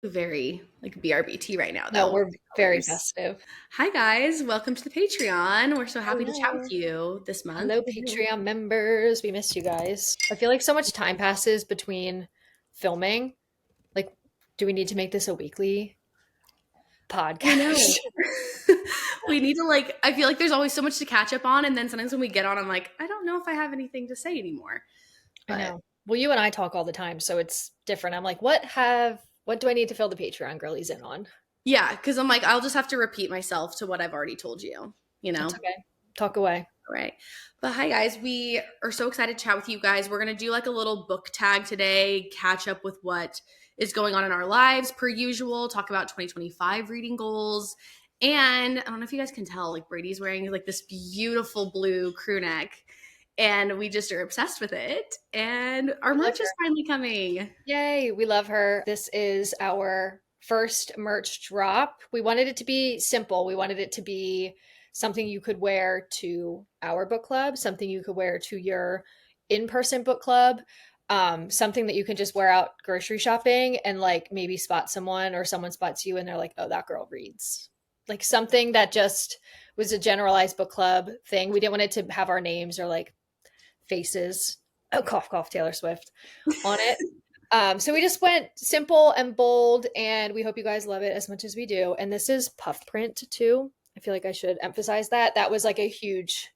Very like BRBT right now, No, though. we're very festive. Hi, guys. Welcome to the Patreon. We're so happy to chat with Hello. you this month. Hello, Patreon members. We missed you guys. I feel like so much time passes between filming. Like, do we need to make this a weekly I podcast? know. We need to, like, I feel like there's always so much to catch up on. And then sometimes when we get on, I'm like, I don't know if I have anything to say anymore. I But know. Well, you and I talk all the time, so it's different. I'm like, what do I need to fill the Patreon girlies in on? yeah, because I'm like, I'll just have to repeat myself to what I've already told you, you know? That's okay. Talk away. All right. But hi, guys. We are so excited to chat with you guys. We're going to do like a little book tag today, catch up with what is going on in our lives per usual, talk about 2025 reading goals. And I don't know if you guys can tell, like Brady's wearing like this beautiful blue crew neck, and we just are obsessed with it. And our We love merch is her. finally coming. Yay, we love her. This is our first merch drop. We wanted it to be simple. We wanted it to be something you could wear to our book club, something you could wear to your in-person book club, something that you can just wear out grocery shopping and like maybe spot someone or someone spots you and they're like, oh, that girl reads. Like something that just was a generalized book club thing. We didn't want it to have our names or like faces. Oh, cough, cough, Taylor Swift on it. So we just went simple and bold, and we hope you guys love it as much as we do. And this is puff print too. I feel like I should emphasize that. That was like a huge,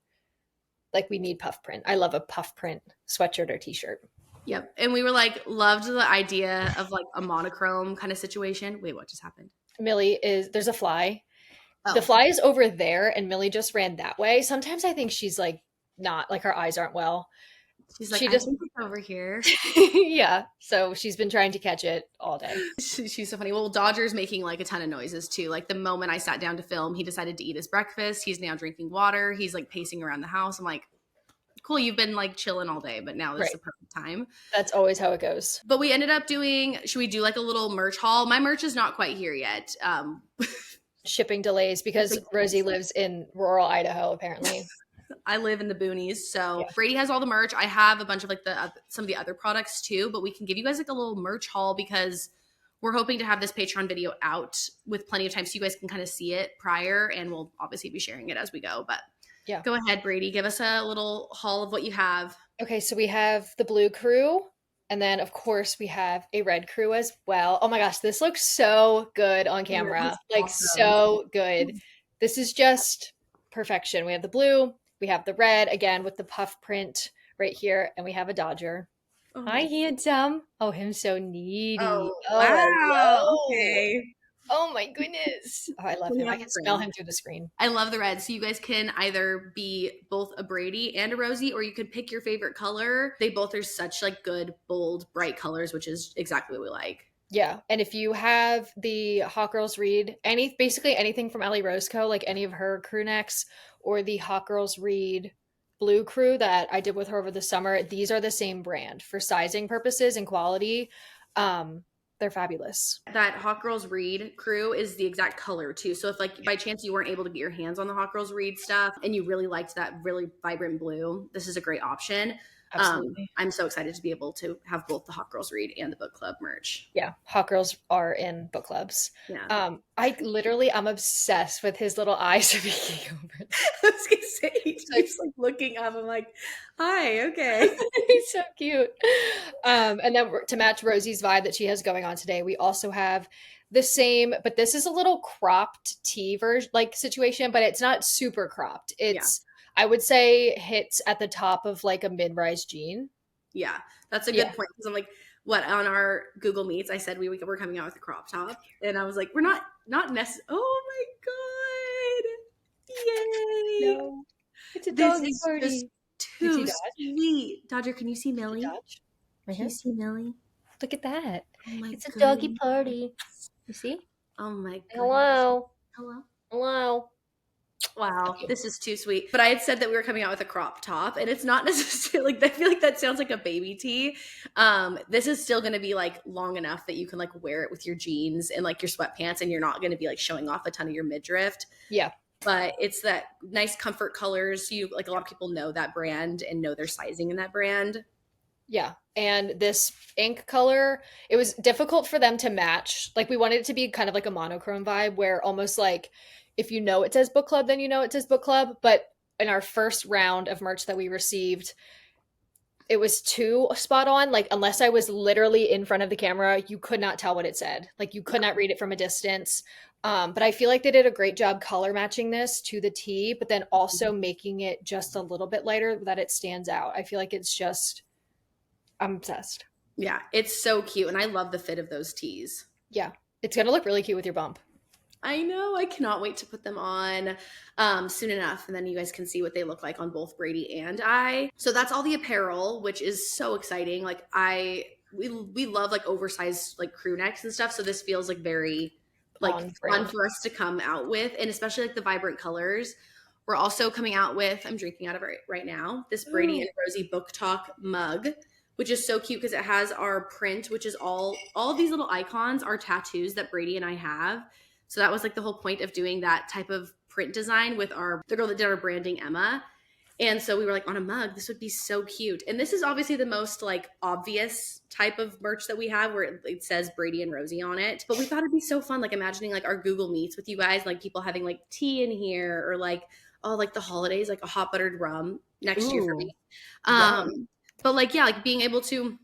like we need puff print. I love a puff print sweatshirt or t-shirt. Yep. And we were like, loved the idea of like a monochrome kind of situation. Wait, what just happened? There's a fly. The Oh, fly is over there, and Millie just ran that way. Sometimes I think she's like not like her eyes aren't well. she's like, She I just, think it's over here. yeah. So she's been trying to catch it all day. She's so funny. Well, Dodger's making like a ton of noises too. Like the moment I sat down to film, he decided to eat his breakfast. He's now drinking water. He's like pacing around the house. I'm like, cool, you've been like chilling all day, but now this is Right. the perfect time. That's always how it goes. But we ended up doing, should we do like a little merch haul? My merch is not quite here yet. Shipping delays because Rosie lives in rural Idaho, apparently. I live in the boonies, so Yeah. Brady has all the merch. I have a bunch of like the some of the other products too, but we can give you guys like a little merch haul because we're hoping to have this Patreon video out with plenty of time so you guys can kind of see it prior, and we'll obviously be sharing it as we go. But Yeah. go ahead, Brady, give us a little haul of what you have. Okay, so we have the blue crew, and then of course we have a red crew as well. Oh my gosh, this looks so good on Yeah, camera. that's Like awesome. so good. This is just perfection. We have the blue, we have the red again with the puff print right here, and we have a Dodger. Oh Hi, my. handsome. Oh, him so needy. Oh Oh, wow. hello. Okay. Oh my goodness. Oh, I love We him. I have can smell friends. him through the screen. I love the red. So you guys can either be both a Brady and a Rosie, or you could pick your favorite color. They both are such like good, bold, bright colors, which is exactly what we like. Yeah. And if you have the Hot Girls Read basically anything from Ellie Rose Co., like any of her crew necks or the Hot Girls Read blue crew that I did with her over the summer, these are the same brand for sizing purposes and quality. They're fabulous. That Hot Girls Read crew is the exact color too. So if like by chance you weren't able to get your hands on the Hot Girls Read stuff and you really liked that really vibrant blue, this is a great option. Absolutely. I'm so excited to be able to have both the Hot Girls Read and the book club merch. Yeah, hot girls are in book clubs. Yeah. I'm obsessed with his little eyes peeking over. I was gonna say he's like looking up. I'm like, hi, okay. He's so cute. And then to match Rosie's vibe that she has going on today, we also have the same, but this is a little cropped tee version, like situation, but it's not super cropped. It's, I would say, hits at the top of like a mid-rise jean. Yeah, that's a good Yeah. point because I'm like, what on our Google Meets? I said we were coming out with a crop top, and I was like, we're not necessarily. Oh my god! Yay! No, it's a This doggy is party. just You see too Dodge? sweet. Dodger, can you see See Millie? Dodge? Right Can you here. see Millie? Look at that. Oh my It's a doggy goodness. party. You see? Oh my goodness. Hello. Hello. Hello. Wow, this is too sweet. But I had said that we were coming out with a crop top, and it's not necessarily like I feel like that sounds like a baby tee. This is still going to be like long enough that you can like wear it with your jeans and like your sweatpants, and you're not going to be like showing off a ton of your midriff. Yeah. But it's that nice comfort colors. You like a lot of people know that brand and know their sizing in that brand. Yeah. And this ink color, it was difficult for them to match. Like we wanted it to be kind of like a monochrome vibe where almost like if you know it says book club, then you know it says book club. But in our first round of merch that we received, it was too spot on. Like unless I was literally in front of the camera, you could not tell what it said. Like you could not read it from a distance. But I feel like they did a great job color matching this to the T, but then also making it just a little bit lighter that it stands out. I feel like it's just, I'm obsessed. Yeah, it's so cute. And I love the fit of those tees. Yeah. It's going to look really cute with your bump. I know. I cannot wait to put them on soon enough. And then you guys can see what they look like on both Brady and I. So that's all the apparel, which is so exciting. Like we love like oversized like crew necks and stuff. So this feels like very like fun for us to come out with. And especially like the vibrant colors. We're also coming out with, I'm drinking out of it right now, this Brady and Rosie Book Talk mug, which is so cute because it has our print, which is all of these little icons are tattoos that Brady and I have. So that was like the whole point of doing that type of print design with the girl that did our branding, Emma. And so we were like, on a mug, this would be so cute. And this is obviously the most like obvious type of merch that we have where it says Brady and Rosie on it. But we thought it'd be so fun, like imagining like our Google Meets with you guys, like people having like tea in here or like, oh, like the holidays, like a hot buttered rum next year for me. But like, yeah, like being able to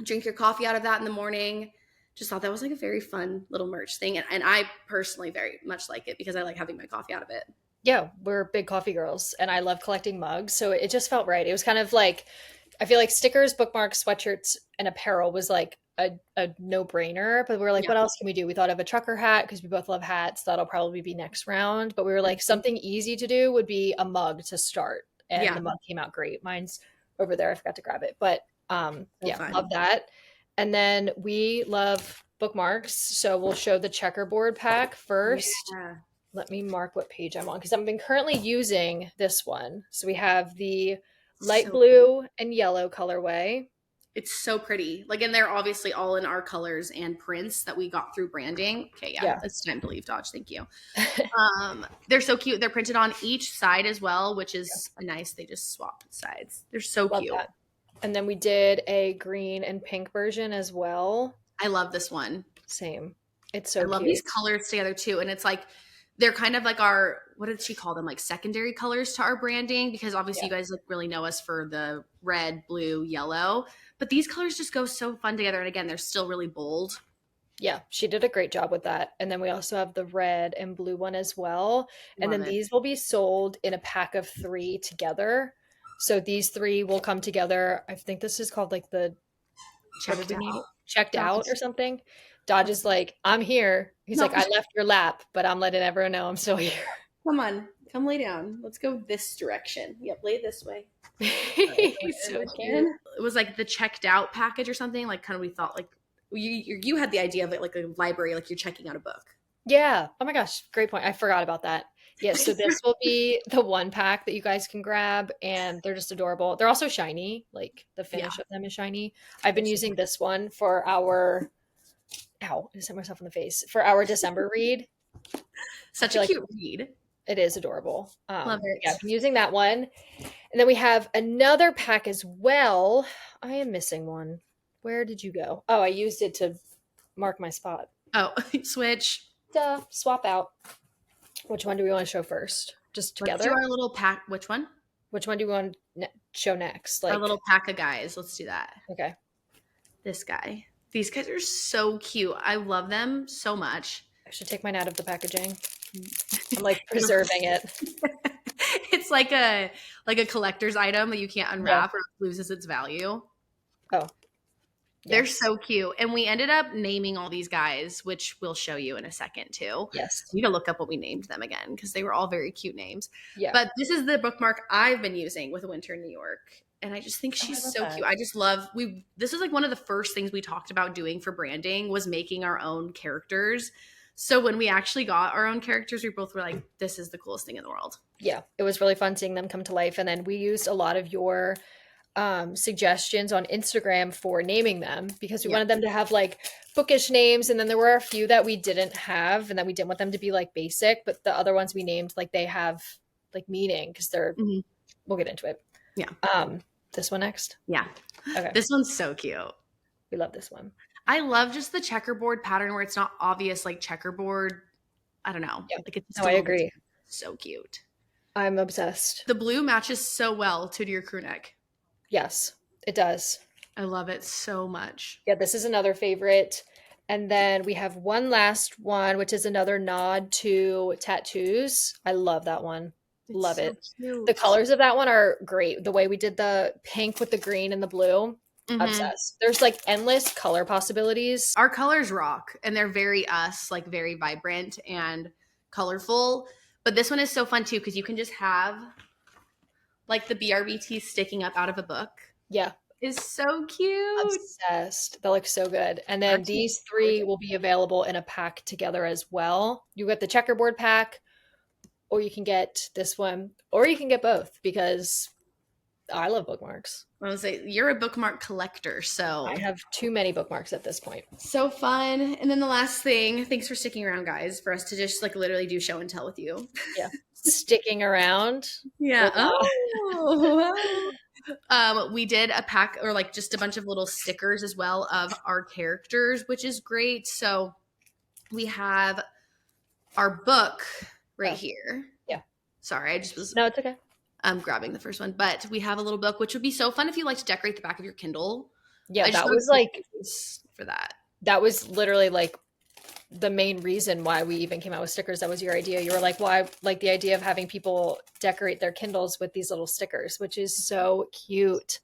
drink your coffee out of that in the morning. Just thought that was like a very fun little merch thing. And I personally very much like it because I like having my coffee out of it. Yeah, we're big coffee girls and I love collecting mugs. So it just felt right. It was kind of like, I feel like stickers, bookmarks, sweatshirts, and apparel was like a no-brainer. But we were like, what else can we do? We thought of a trucker hat because we both love hats. That'll probably be next round. But we were like, something easy to do would be a mug to start. And the mug came out great. Mine's over there. I forgot to grab it. But fun. Love that. And then we love bookmarks. So we'll show the checkerboard pack first. Yeah. Let me mark what page I'm on because I've been currently using this one. So we have the light blue and yellow colorway. It's so pretty. Like, and they're obviously all in our colors and prints that we got through branding. Okay, yeah. It's time to leave Dodge. Thank you. They're so cute. They're printed on each side as well, which is nice. They just swap sides. They're so cute. That. And then we did a green and pink version as well. I love this one. Same. It's so cute. I love these colors together too. And it's like, they're kind of like our, what did she call them? Like secondary colors to our branding, because obviously you guys like really know us for the red, blue, yellow, but these colors just go so fun together. And again, they're still really bold. Yeah, she did a great job with that. And then we also have the red and blue one as well. And then these will be sold in a pack of 3 together. So these 3 will come together. I think this is called like the checked out or something. Dodge is like, I'm here. He's like, I left your lap, but I'm letting everyone know I'm still here. Come on, come lay down. Let's go this direction. Yep, lay this way. He's so cute. It was like the checked out package or something. Like kind of we thought like you had the idea of it like a library, like you're checking out a book. Yeah. Oh my gosh, great point. I forgot about that. Yeah, so this will be the one pack that you guys can grab, and they're just adorable. They're also shiny. Like the finish of them is shiny. I've been using this one for our I just hit myself in the face. For our December read. Such a cute read. It is adorable. Love it. Yeah, I've been using that one. And then we have another pack as well. I am missing one. Where did you go? Oh, I used it to mark my spot. Oh, switch. Duh, swap out. Which one do we want to show first? Just together? Let's do our little pack. Which one? Which one do we want to show next? Like our little pack of guys. Let's do that. Okay. This guy. These guys are so cute. I love them so much. I should take mine out of the packaging. I'm like preserving it. It's like a collector's item that you can't unwrap or it loses its value. Oh. They're so cute. And we ended up naming all these guys, which we'll show you in a second too. Yes. You need to look up what we named them again because they were all very cute names. Yeah. But this is the bookmark I've been using with Winter in New York. And I just think she's so cute. I just love, this is like one of the first things we talked about doing for branding was making our own characters. So when we actually got our own characters, we both were like, this is the coolest thing in the world. Yeah. It was really fun seeing them come to life. And then we used a lot of your suggestions on Instagram for naming them because we wanted them to have like bookish names. And then there were a few that we didn't have and that we didn't want them to be like basic, but the other ones we named, like they have like meaning because they're, we'll get into it. Yeah. This one next? Yeah. Okay. This one's so cute. We love this one. I love just the checkerboard pattern where it's not obvious like checkerboard. I don't know. Yeah. Like it's just No, I agree. So cute. I'm obsessed. The blue matches so well to your crew neck. Yes, it does. I love it so much. Yeah, this is another favorite. And then we have one last one, which is another nod to tattoos. I love that one. Love so it. Cute. The colors of that one are great. The way we did the pink with the green and the blue, obsessed. There's like endless color possibilities. Our colors rock, and they're very us, like very vibrant and colorful. But this one is so fun too because you can just have like the BRBT sticking up out of a book. Yeah. Is so cute. Obsessed. That looks so good. And then these three will be available in a pack together as well. You get the checkerboard pack, or you can get this one, or you can get both because I love bookmarks. I was say you're a bookmark collector, so I have too many bookmarks at this point. So fun. And then the last thing, thanks for sticking around, guys, for us to just like literally do show and tell with you. Yeah. Sticking around. Yeah. Oh. We did a pack or like just a bunch of little stickers as well of our characters, which is great. So we have our book right here. Yeah. Sorry, I just was No, it's okay. Grabbing the first one. But we have a little book, which would be so fun if you like to decorate the back of your Kindle. Yeah, that was like for that. That was literally like the main reason why we even came out with stickers. That was your idea. You were like, well, I like the idea of having people decorate their Kindles with these little stickers, which is so cute.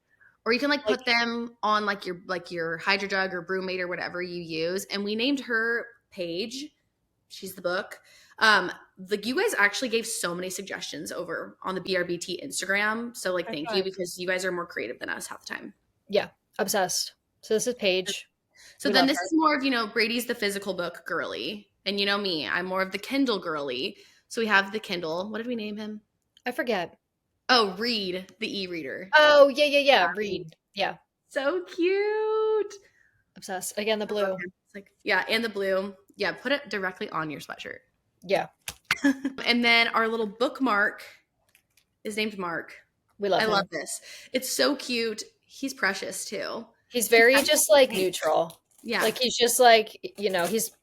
Or you can like put them on like your Hydro Jug or Brewmate or whatever you use. And we named her Paige. She's the book. Like you guys actually gave so many suggestions over on the BRBT Instagram. So like thank you because you guys are more creative than us half the time. Yeah, obsessed. So this is Paige. So then this is more of, Brady's the physical book girly. And me, I'm more of the Kindle girly. So we have the Kindle. What did we name him? I forget. Oh, Read, the e-reader. Oh, yeah. Read. Yeah. So cute. Obsessed. Again, the blue. It's like, yeah, and the blue. Yeah, put it directly on your sweatshirt. Yeah. And then our little bookmark is named Mark. We love him. I love this. It's so cute. He's precious too. He's very just like neutral. Yeah. Like he's just like,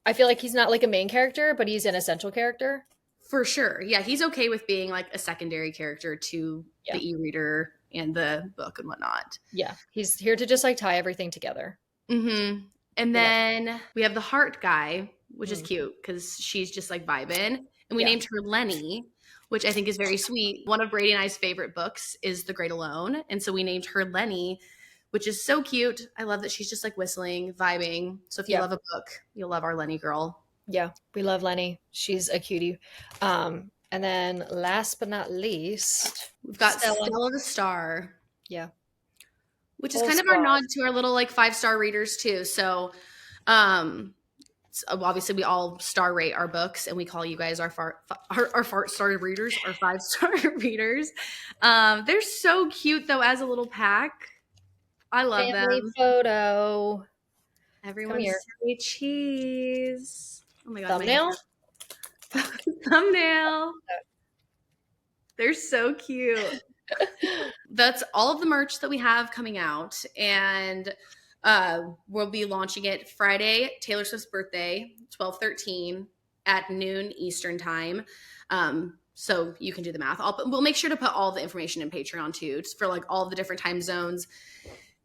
I feel like he's not like a main character, but he's an essential character. For sure. Yeah. He's okay with being like a secondary character to the e-reader and the book and whatnot. Yeah. He's here to just like tie everything together. Mm-hmm. And then we have the heart guy, which is cute because she's just like vibing. And we named her Lenny, which I think is very sweet. One of Brady and I's favorite books is The Great Alone. And so we named her Lenny, which is so cute. I love that she's just like whistling, vibing. So if you love a book, you'll love our Lenny girl. Yeah, we love Lenny. She's a cutie. And then last but not least, we've got Stella the Star. Yeah. Which is kind of our nod to our little like 5-star readers too. So obviously we all star rate our books and we call you guys our fart star readers, our 5-star readers. They're so cute though as a little pack. I love Family them. Photo. Everyone's say cheese. Oh my god. Thumbnail? Thumbnail. They're so cute. That's all of the merch that we have coming out. And we'll be launching it Friday, Taylor Swift's birthday, 12/13 at noon Eastern time. So you can do the math. We'll make sure to put all the information in Patreon too, just for like all the different time zones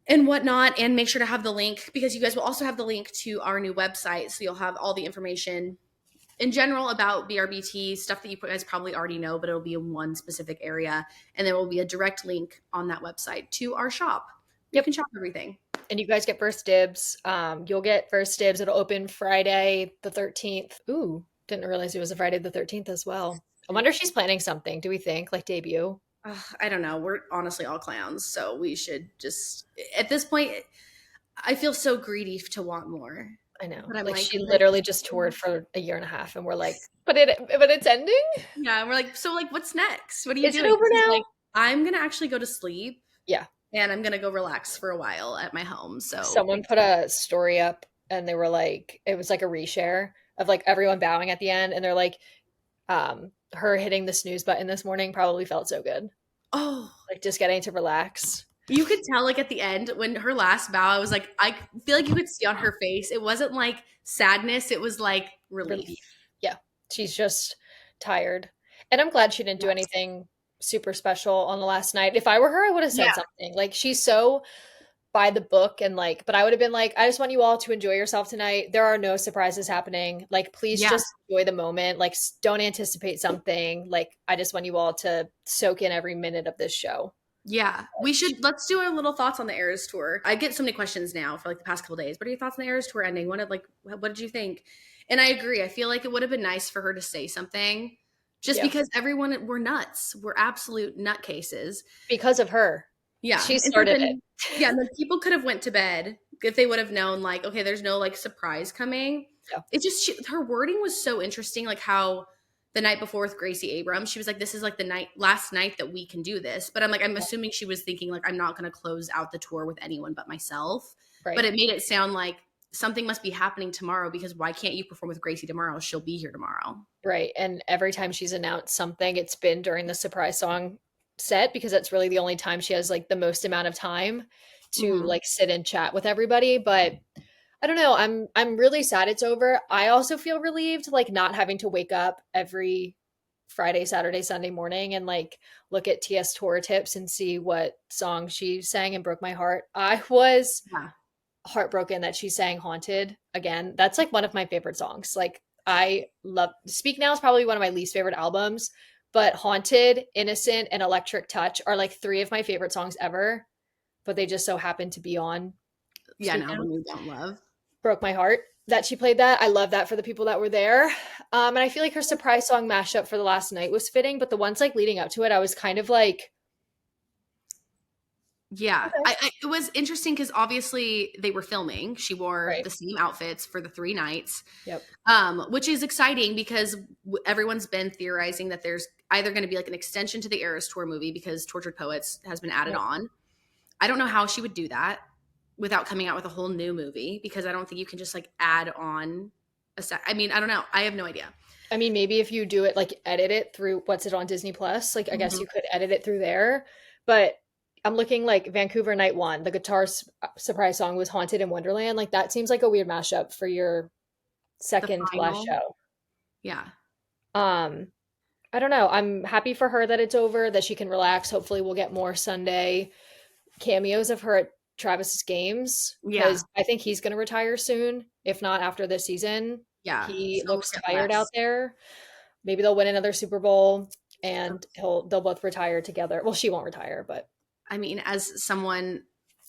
and whatnot, and make sure to have the link because you guys will also have the link to our new website. So you'll have all the information in general about BRBT, stuff that you guys probably already know, but it'll be in one specific area. And there will be a direct link on that website to our shop. You can shop everything. And you guys get first dibs. You'll get first dibs. It'll open Friday the 13th. Ooh, didn't realize it was a Friday the 13th as well. I wonder if she's planning something. Do we think like debut? I don't know. We're honestly all clowns. So we should just, at this point, I feel so greedy to want more. I know. But like she literally just toured for a year and a half and we're like, but it's ending? Yeah. And we're like, so like, what's next? What are you doing? Is it over now? Like, I'm going to actually go to sleep. Yeah. And I'm going to go relax for a while at my home. So someone put a story up and they were like, it was like a reshare of like everyone bowing at the end. And they're like, her hitting the snooze button this morning probably felt so good. Oh, like just getting to relax. You could tell like at the end when her last bow, I was like, I feel like you could see on her face. It wasn't like sadness, it was like relief. Relief. Yeah. She's just tired. And I'm glad she didn't do Yes. anything super special on the last night. If I were her, I would have said Yeah. something. Like she's so by the book and like, but I would have been like, I just want you all to enjoy yourself tonight. There are no surprises happening. Like, please Yeah. just enjoy the moment. Like, don't anticipate something. Like, I just want you all to soak in every minute of this show. Yeah. Let's do our little thoughts on the Eras tour. I get so many questions now for like the past couple days. What are your thoughts on the Eras tour ending? What did you think? And I agree. I feel like it would have been nice for her to say something just Yeah. because everyone, we're nuts. We're absolute nutcases. Because of her. Yeah. She And so started it. then, yeah. And then people could have went to bed if they would have known like, okay, there's no like surprise coming. Yeah. It just, her wording was so interesting. Like how the night before with Gracie Abrams, she was like, this is like the last night that we can do this. But I'm like, I'm assuming she was thinking like, I'm not going to close out the tour with anyone but myself. Right. But it made it sound like something must be happening tomorrow because why can't you perform with Gracie tomorrow? She'll be here tomorrow. Right. And every time she's announced something, it's been during the surprise song set because that's really the only time she has like the most amount of time to like sit and chat with everybody. But I don't know. I'm really sad it's over. I also feel relieved like not having to wake up every Friday, Saturday, Sunday morning and like look at TS tour tips and see what song she sang and broke my heart. I was heartbroken that she sang Haunted again. That's like one of my favorite songs. Like I love Speak Now is probably one of my least favorite albums, but Haunted, Innocent, and Electric Touch are like three of my favorite songs ever. But they just so happen to be on An album you don't love. Broke my heart that she played that. I love that for the people that were there. And I feel like her surprise song mashup for the last night was fitting, but the ones like leading up to it, I was kind of like, yeah, okay. It was interesting because obviously they were filming. She wore the same outfits for the 3 nights. Yep. Which is exciting because everyone's been theorizing that there's either going to be like an extension to the Eras Tour movie because Tortured Poets has been added on. I don't know how she would do that without coming out with a whole new movie because I don't think you can just like add on a set. I mean, I don't know. I have no idea. I mean, maybe if you do it, like edit it through what's it on Disney Plus, like I guess you could edit it through there. But I'm looking like Vancouver Night 1, the guitar surprise song was Haunted in Wonderland. Like that seems like a weird mashup for your second to last show. Yeah. I don't know. I'm happy for her that it's over, that she can relax. Hopefully we'll get more Sunday cameos of her at Travis's games because I think he's going to retire soon, if not after this season. Yeah, he looks tired out there. Maybe they'll win another Super Bowl and they'll both retire together. Well, she won't retire, but I mean, as someone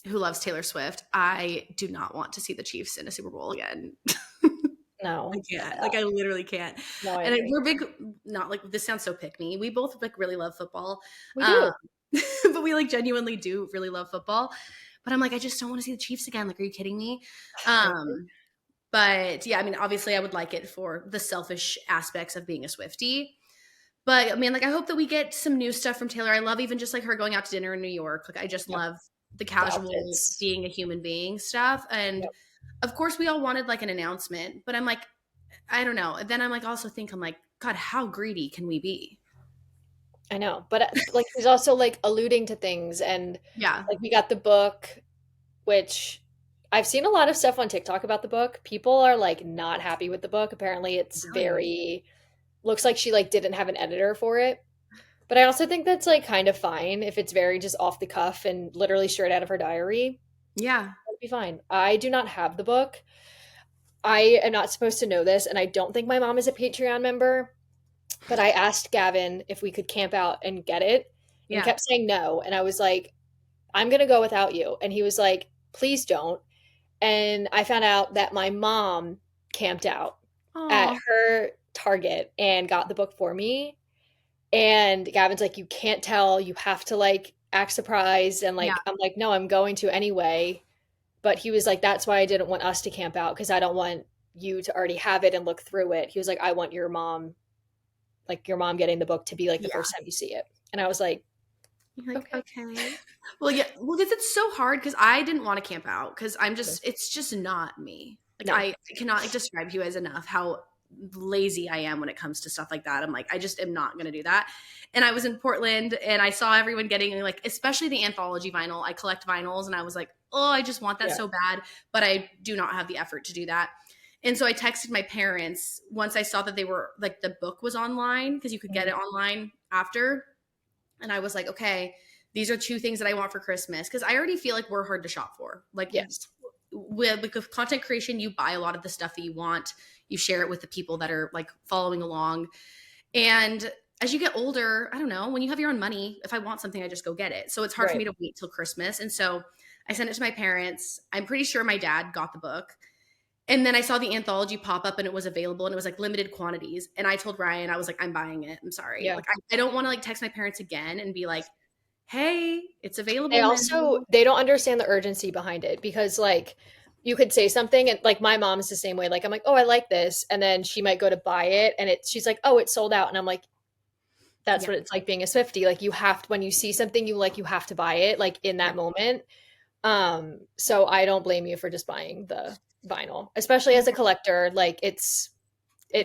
who loves Taylor Swift, I do not want to see the Chiefs in a Super Bowl again. No, I can't. Like, I literally can't. No, and we're big. Not like this sounds so pick me. We both like really love football. We do. But we like genuinely do really love football. But I'm like, I just don't want to see the Chiefs again. Like, are you kidding me? But yeah, I mean, obviously I would like it for the selfish aspects of being a Swiftie. But I mean, like, I hope that we get some new stuff from Taylor. I love even just like her going out to dinner in New York. Like, I just love the casual being a human being stuff. And of course we all wanted like an announcement, but I'm like, I don't know. Then I'm like, also think I'm like, God, how greedy can we be? I know, but like he's also like alluding to things, and like we got the book, which I've seen a lot of stuff on TikTok about the book. People are like not happy with the book. Apparently, it's very looks like she like didn't have an editor for it. But I also think that's like kind of fine if it's very just off the cuff and literally straight out of her diary. Yeah, that'd be fine. I do not have the book. I am not supposed to know this, and I don't think my mom is a Patreon member. But I asked Gavin if we could camp out and get it. And he kept saying no. And I was like, I'm going to go without you. And he was like, please don't. And I found out that my mom camped out at her Target and got the book for me. And Gavin's like, you can't tell. You have to like act surprised. And like, I'm like, no, I'm going to anyway. But he was like, that's why I didn't want us to camp out, because I don't want you to already have it and look through it. He was like, I want your mom getting the book to be like the first time you see it. And I was like, okay. Well, yeah. Well, because it's so hard because I didn't want to camp out because I'm just, it's just not me. Like I cannot like, describe to you guys enough how lazy I am when it comes to stuff like that. I'm like, I just am not going to do that. And I was in Portland and I saw everyone getting like, especially the anthology vinyl. I collect vinyls and I was like, oh, I just want that so bad, but I do not have the effort to do that. And so I texted my parents once I saw that they were like, the book was online because you could get it online after. And I was like, okay, these are two things that I want for Christmas. Cause I already feel like we're hard to shop for. Like, Yes. With content creation, you buy a lot of the stuff that you want. You share it with the people that are like following along. And as you get older, I don't know, when you have your own money, if I want something, I just go get it. So it's hard for me to wait till Christmas. And so I sent it to my parents. I'm pretty sure my dad got the book. And then I saw the anthology pop up and it was available and it was like limited quantities. And I told Ryan, I was like, I'm buying it. I'm sorry. Yeah. Like, I don't want to like text my parents again and be like, hey, it's available. They don't understand the urgency behind it because like you could say something and like my mom's the same way. Like I'm like, oh, I like this. And then she might go to buy it and she's like, oh, it's sold out. And I'm like, that's what it's like being a Swiftie. Like you have to, when you see something you like, you have to buy it like in that moment. So I don't blame you for just buying the vinyl, especially as a collector. Like it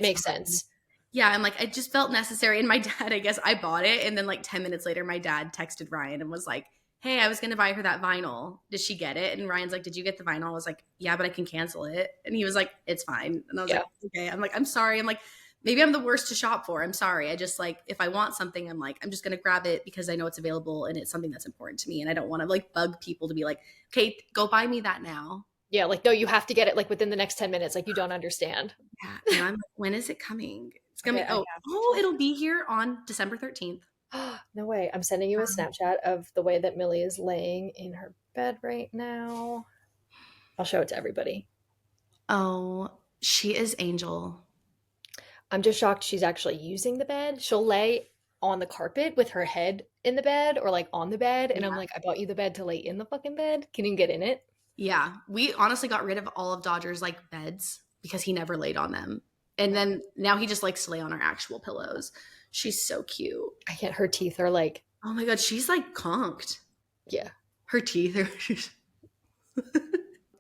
makes sense. Yeah, I'm like, I just felt necessary. And my dad, I guess I bought it. And then like 10 minutes later, my dad texted Ryan and was like, hey, I was going to buy her that vinyl. Did she get it? And Ryan's like, did you get the vinyl? I was like, yeah, but I can cancel it. And he was like, it's fine. And I was like, okay. I'm like, I'm sorry. I'm like, maybe I'm the worst to shop for. I'm sorry. I just like, if I want something, I'm like, I'm just going to grab it because I know it's available and it's something that's important to me. And I don't want to like bug people to be like, okay, go buy me that now. Yeah, like, no, you have to get it like within the next 10 minutes. Like you don't understand. Yeah. And I'm like, when is it coming? It's going to be, it'll be here on December 13th. No way. I'm sending you a Snapchat of the way that Millie is laying in her bed right now. I'll show it to everybody. Oh, she is Angel. I'm just shocked she's actually using the bed. She'll lay on the carpet with her head in the bed or like on the bed. And I'm like, I bought you the bed to lay in the fucking bed. Can you get in it? Yeah. We honestly got rid of all of Dodger's like beds because he never laid on them. And then now he just likes to lay on our actual pillows. She's so cute. I can't. Her teeth are like, oh my God, she's like conked. Yeah. Her teeth are.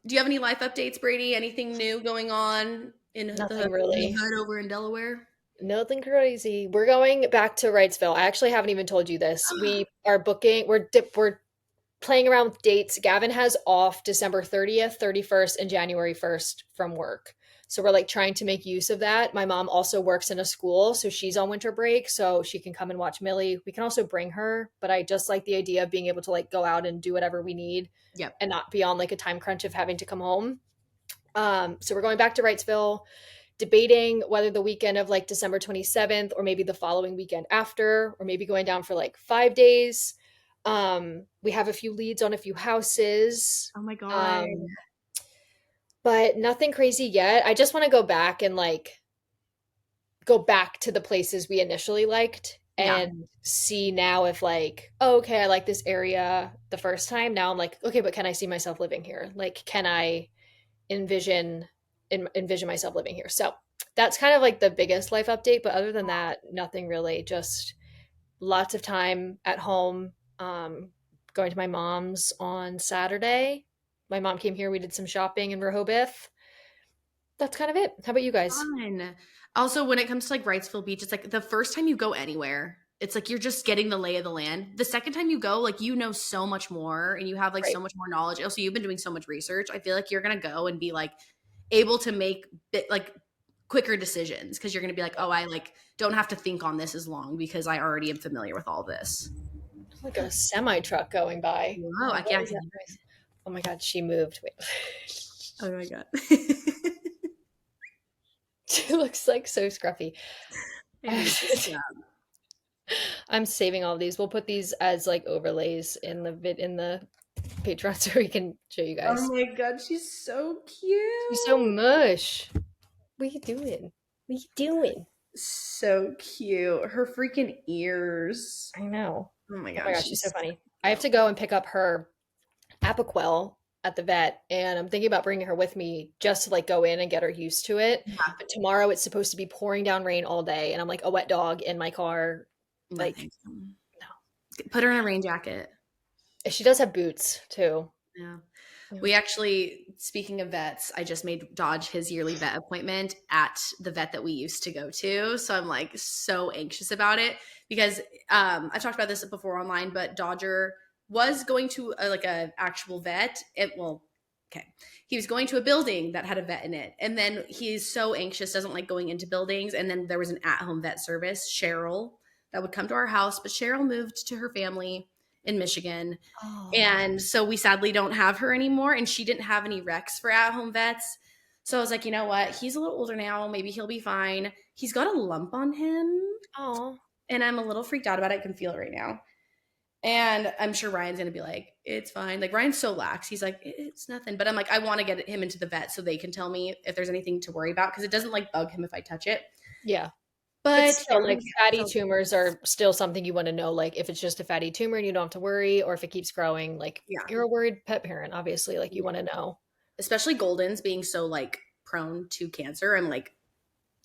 Do you have any life updates, Brady? Anything new going on in Nothing really. The hood over in Delaware? Nothing crazy. We're going back to Wrightsville. I actually haven't even told you this. We are booking. We're playing around with dates. Gavin has off December 30th, 31st, and January 1st from work. So we're like trying to make use of that. My mom also works in a school, so she's on winter break, so she can come and watch Millie. We can also bring her, but I just like the idea of being able to like go out and do whatever we need and not be on like a time crunch of having to come home. So we're going back to Wrightsville, debating whether the weekend of like December 27th or maybe the following weekend after, or maybe going down for like 5 days. We have a few leads on a few houses. Oh my God. But nothing crazy yet. I just want to go back and like go back to the places we initially liked and see now if like, oh, okay, I like this area the first time. Now I'm like, okay, but can I see myself living here? Like, can I envision myself living here? So that's kind of like the biggest life update. But other than that, nothing really, just lots of time at home. Going to my mom's on Saturday. My mom came here. We did some shopping in Rehoboth. That's kind of it. How about you guys? Fun. Also, when it comes to like Wrightsville Beach, it's like the first time you go anywhere, it's like you're just getting the lay of the land. The second time you go, like you know so much more and you have like so much more knowledge. Also, you've been doing so much research. I feel like you're gonna go and be like able to make like quicker decisions because you're gonna be like, oh, I like don't have to think on this as long because I already am familiar with all this. Like a semi truck going by. Wow, I can't. Oh my God, she moved. Wait. Oh my God. She looks like so scruffy. I'm saving all of these. We'll put these as like overlays in the Patreon so we can show you guys. Oh my God, she's so cute. She's so mush. What are you doing? What are you doing? So cute. Her freaking ears. I know. Oh my gosh. Oh my gosh, she's so funny. I have to go and pick up her Apoquel at the vet, and I'm thinking about bringing her with me just to like go in and get her used to it. Yeah. But tomorrow it's supposed to be pouring down rain all day, and I'm like a wet dog in my car. Like, no. Put her in a rain jacket. She does have boots too. Yeah. Yeah. We actually, speaking of vets, I just made Dodge his yearly vet appointment at the vet that we used to go to. So I'm like so anxious about it because I've talked about this before online, but Dodger was going to like a actual vet. Okay. He was going to a building that had a vet in it. And then he's so anxious, doesn't like going into buildings. And then there was an at-home vet service, Cheryl, that would come to our house. But Cheryl moved to her family in Michigan. Oh. And so we sadly don't have her anymore. And she didn't have any recs for at-home vets. So I was like, you know what? He's a little older now. Maybe he'll be fine. He's got a lump on him. Oh. And I'm a little freaked out about it. I can feel it right now. And I'm sure Ryan's going to be like, it's fine. Like, Ryan's so lax. He's like, it's nothing. But I'm like, I want to get him into the vet so they can tell me if there's anything to worry about because it doesn't like bug him if I touch it. Yeah. But still, like, fatty tumors are still something you want to know. Like, if it's just a fatty tumor and you don't have to worry, or if it keeps growing, like, you're a worried pet parent, obviously. Like, you want to know. Especially Golden's being so, like, prone to cancer. I'm like,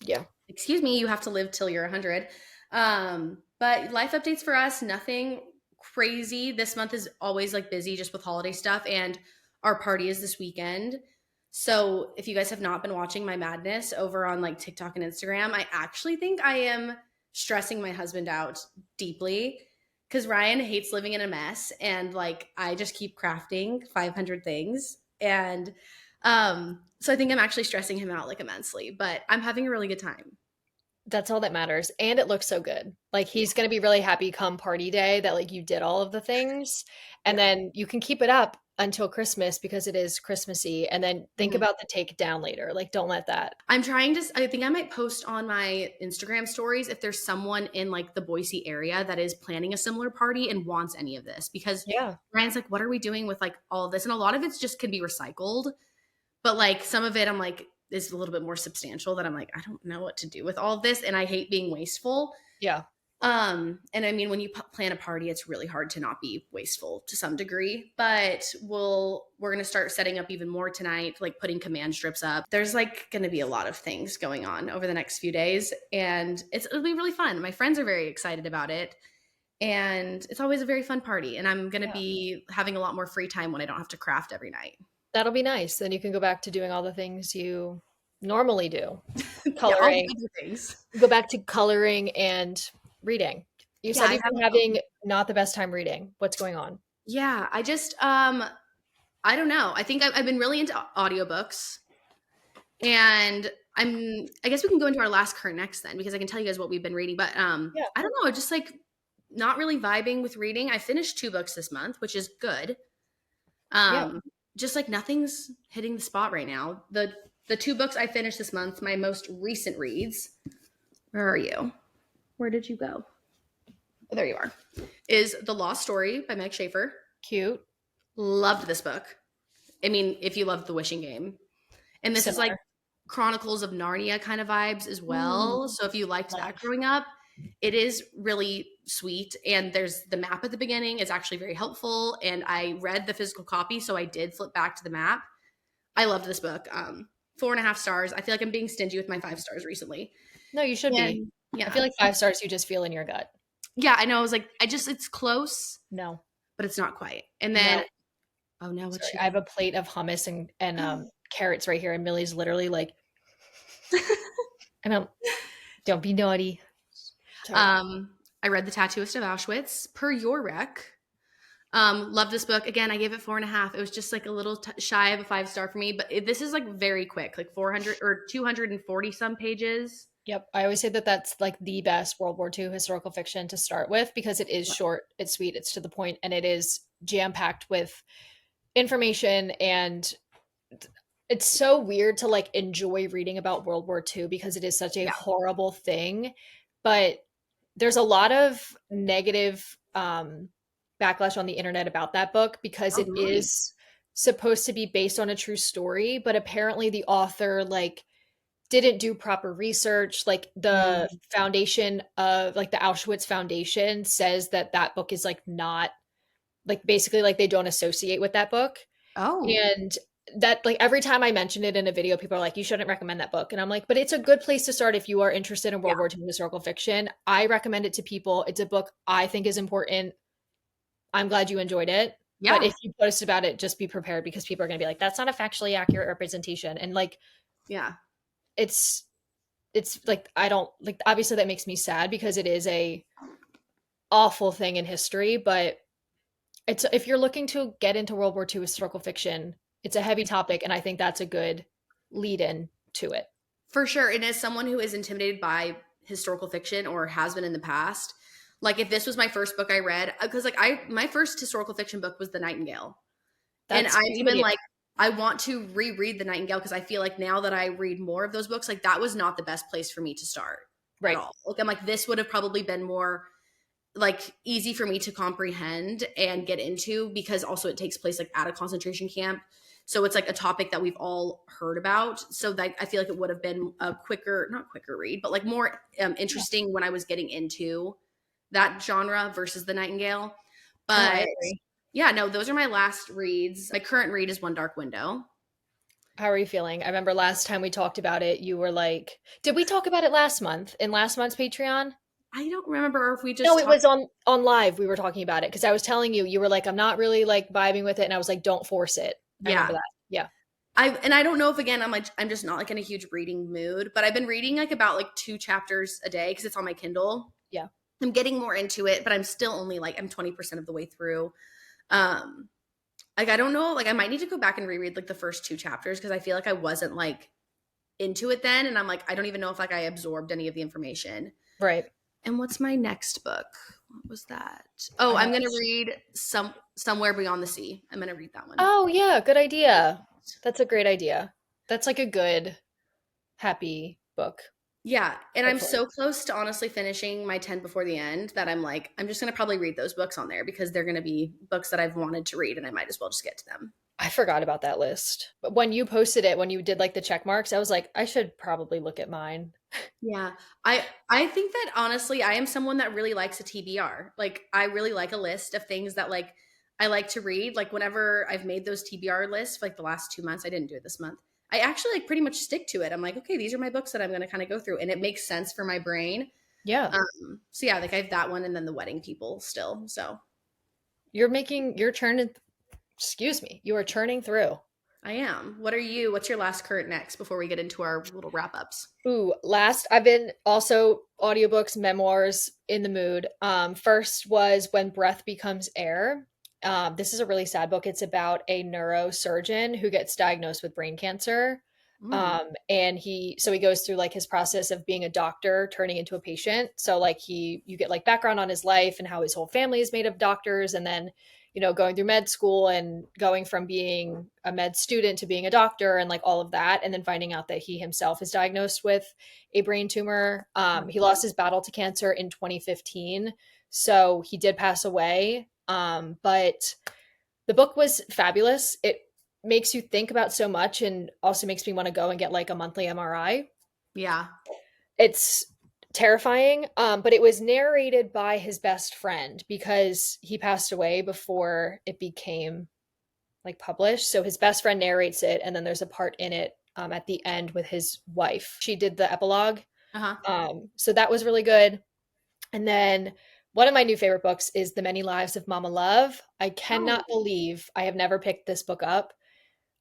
yeah. Excuse me, you have to live till you're 100. But life updates for us, nothing crazy. This month is always like busy just with holiday stuff, and our party is this weekend. So if you guys have not been watching my madness over on like TikTok and Instagram, I actually think I am stressing my husband out deeply because Ryan hates living in a mess, and like I just keep crafting 500 things, and so I think I'm actually stressing him out like immensely, but I'm having a really good time. That's all that matters. And it looks so good. Like, he's going to be really happy come party day that like you did all of the things. And then you can keep it up until Christmas because it is Christmassy. And then think about the takedown later. Like, don't let that. I'm trying to, I think I might post on my Instagram stories if there's someone in like the Boise area that is planning a similar party and wants any of this, because Ryan's like, what are we doing with like all of this? And a lot of it's just can be recycled. But like some of it, I'm like, is a little bit more substantial that I'm like, I don't know what to do with all of this. And I hate being wasteful. Yeah. And I mean, when you plan a party, it's really hard to not be wasteful to some degree, but we're going to start setting up even more tonight, like putting command strips up. There's like going to be a lot of things going on over the next few days, and it'll be really fun. My friends are very excited about it, and it's always a very fun party. And I'm going to be having a lot more free time when I don't have to craft every night. That'll be nice. Then you can go back to doing all the things you normally do. Coloring. Things. Go back to coloring and reading. You said you've been having not the best time reading. What's going on? Yeah, I just I don't know. I think I've been really into audiobooks, and I guess we can go into our last current next then, because I can tell you guys what we've been reading. But I don't know, just like not really vibing with reading. I finished 2 books this month, which is good. Just like nothing's hitting the spot right now. The 2 books I finished this month, my most recent reads. Where are you? Where did you go? Oh, there you are. Is The Lost Story by Meg Schaefer. Cute. Loved this book. I mean, if you loved The Wishing Game. And this is like Chronicles of Narnia kind of vibes as well. So if you liked that growing up, it is really sweet. And there's the map at the beginning. It's actually very helpful. And I read the physical copy, so I did flip back to the map. I loved this book. 4.5 stars. I feel like I'm being stingy with my 5 stars recently. No, you should be. Yeah. I feel like 5 stars you just feel in your gut. Yeah, I know. I was like, it's close. No. But it's not quite. And then, I have a plate of hummus and carrots right here. And Millie's literally like, and don't be naughty. Sorry. I read The Tattooist of Auschwitz per your rec. Love this book. Again, I gave it 4.5. It was just like a little shy of a 5-star for me, but this is like very quick, like 400 or 240 some pages. Yep. I always say that that's like the best World War II historical fiction to start with, because it is short, it's sweet, it's to the point, and it is jam-packed with information. And it's so weird to like enjoy reading about World War II because it is such a horrible thing. But there's a lot of negative backlash on the internet about that book because it is supposed to be based on a true story, but apparently the author like didn't do proper research. Like the foundation of like the Auschwitz Foundation says that book is like not like, basically like they don't associate with that book. And that like every time I mention it in a video, people are like, you shouldn't recommend that book. And I'm like, but it's a good place to start if you are interested in World War II historical fiction. I recommend it to people. It's a book I think is important. I'm glad you enjoyed it. But Yeah. if you post about it, just be prepared because people are going to be like, that's not a factually accurate representation. And like, Yeah. it's, it's like, I don't like, obviously that makes me sad because it is a awful thing in history, but it's, if you're looking to get into World War II historical fiction, it's a heavy topic. And I think that's a good lead in to it. For sure. And as someone who is intimidated by historical fiction or has been in the past, like if this was my first book I read, because like my first historical fiction book was The Nightingale. And That's I'm crazy to even me. like, I want to reread The Nightingale because I feel like now that I read more of those books, like that was not the best place for me to start at Right. all. Like I'm like, this would have probably been more like easy for me to comprehend and get into because also it takes place like at a concentration camp. So it's like a topic that we've all heard about. So that I feel like it would have been a quicker, not quicker read, but like more Yeah. interesting when I was getting into that genre versus The Nightingale. No, I But agree. yeah, no, those are my last reads. My current read is One Dark Window. How are you feeling? I remember last time we talked about it, you were like, did we talk about it last month in last month's Patreon? I don't remember if we No, just it talked. was on live. We were talking about it because I was telling you, you were like, I'm not really like vibing with it, and I was like, don't force it. I remember Yeah. that. Yeah. I don't know if again I'm just not like in a huge reading mood, but I've been reading like about like 2 chapters a day because it's on my Kindle. Yeah. I'm getting more into it, but I'm still only like I'm 20% of the way through. Um like I don't know, like I might need to go back and reread like the first 2 chapters because I feel like I wasn't like into it then and I'm like I don't even know if like I absorbed any of the information. Right. And what's my next book? What was that? Oh, I I'm have. going to read Somewhere Beyond the Sea. I'm going to read that one. Oh yeah, good idea. That's a great idea. That's like a good, happy book. Yeah, and I'm Hopefully. so close to honestly finishing my 10 before the end that I'm like I'm just going to probably read those books on there because they're going to be books that I've wanted to read and I might as well just get to them. I forgot about that list. But when you posted it, when you did like the check marks, I was like, I should probably look at mine. Yeah. I think that honestly I am someone that really likes a TBR. Like I really like a list of things that like I like to read. Like whenever I've made those TBR lists for like the last 2 months, I didn't do it this month. I actually like pretty much stick to it. I'm like, okay, these are my books that I'm going to kind of go through and it makes sense for my brain. Yeah. So yeah, like I have that one and then the wedding people still. So You're churning, excuse me, you are churning through. I am. What are you? What's your last current next before we get into our little wrap ups? Ooh, last I've been also audiobooks, memoirs in the mood. First was When Breath Becomes Air. This is a really sad book. It's about a neurosurgeon who gets diagnosed with brain cancer. Mm, And he goes through like his process of being a doctor turning into a patient. So like you get like background on his life and how his whole family is made of doctors, and then going through med school and going from being a med student to being a doctor and like all of that, and then finding out that he himself is diagnosed with a brain tumor. He lost his battle to cancer in 2015, so he did pass away. But the book was fabulous. It makes you think about so much and also makes me want to go and get like a monthly MRI. yeah. It's terrifying, but it was narrated by his best friend because he passed away before it became like published. So his best friend narrates it, and then there's a part in it at the end with his wife. She did the epilogue. Uh-huh. So that was really good. And then one of my new favorite books is The Many Lives of Mama Love. I Oh, cannot believe I have never picked this book up.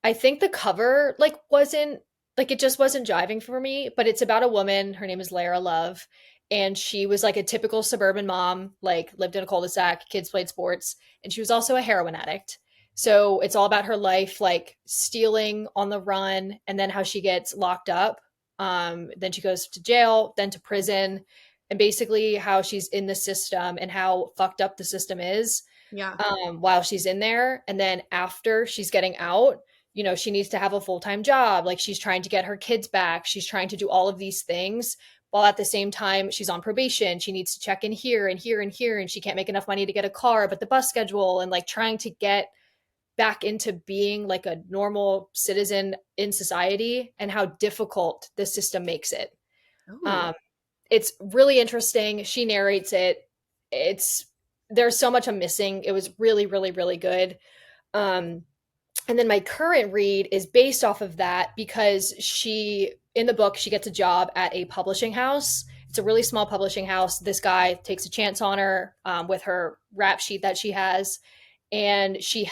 I think the cover like wasn't like it just wasn't jiving for me, but it's about a woman, her name is Lara Love, and she was like a typical suburban mom, like lived in a cul-de-sac, kids played sports, and she was also a heroin addict. So it's all about her life like stealing on the run and then how she gets locked up. Then she goes to jail, then to prison, and basically how she's in the system and how fucked up the system is yeah. while she's in there. And then after she's getting out, she needs to have a full-time job. Like she's trying to get her kids back. She's trying to do all of these things while at the same time she's on probation. She needs to check in here and here and here, and she can't make enough money to get a car, but the bus schedule, and like trying to get back into being like a normal citizen in society and how difficult the system makes it. Oh, Um, it's really interesting. She narrates it. It's there's so much I'm missing. It was really, really, really good. Um, and then my current read is based off of that because she, in the book, she gets a job at a publishing house. It's a really small publishing house. This guy takes a chance on her with her rap sheet that she has. and she's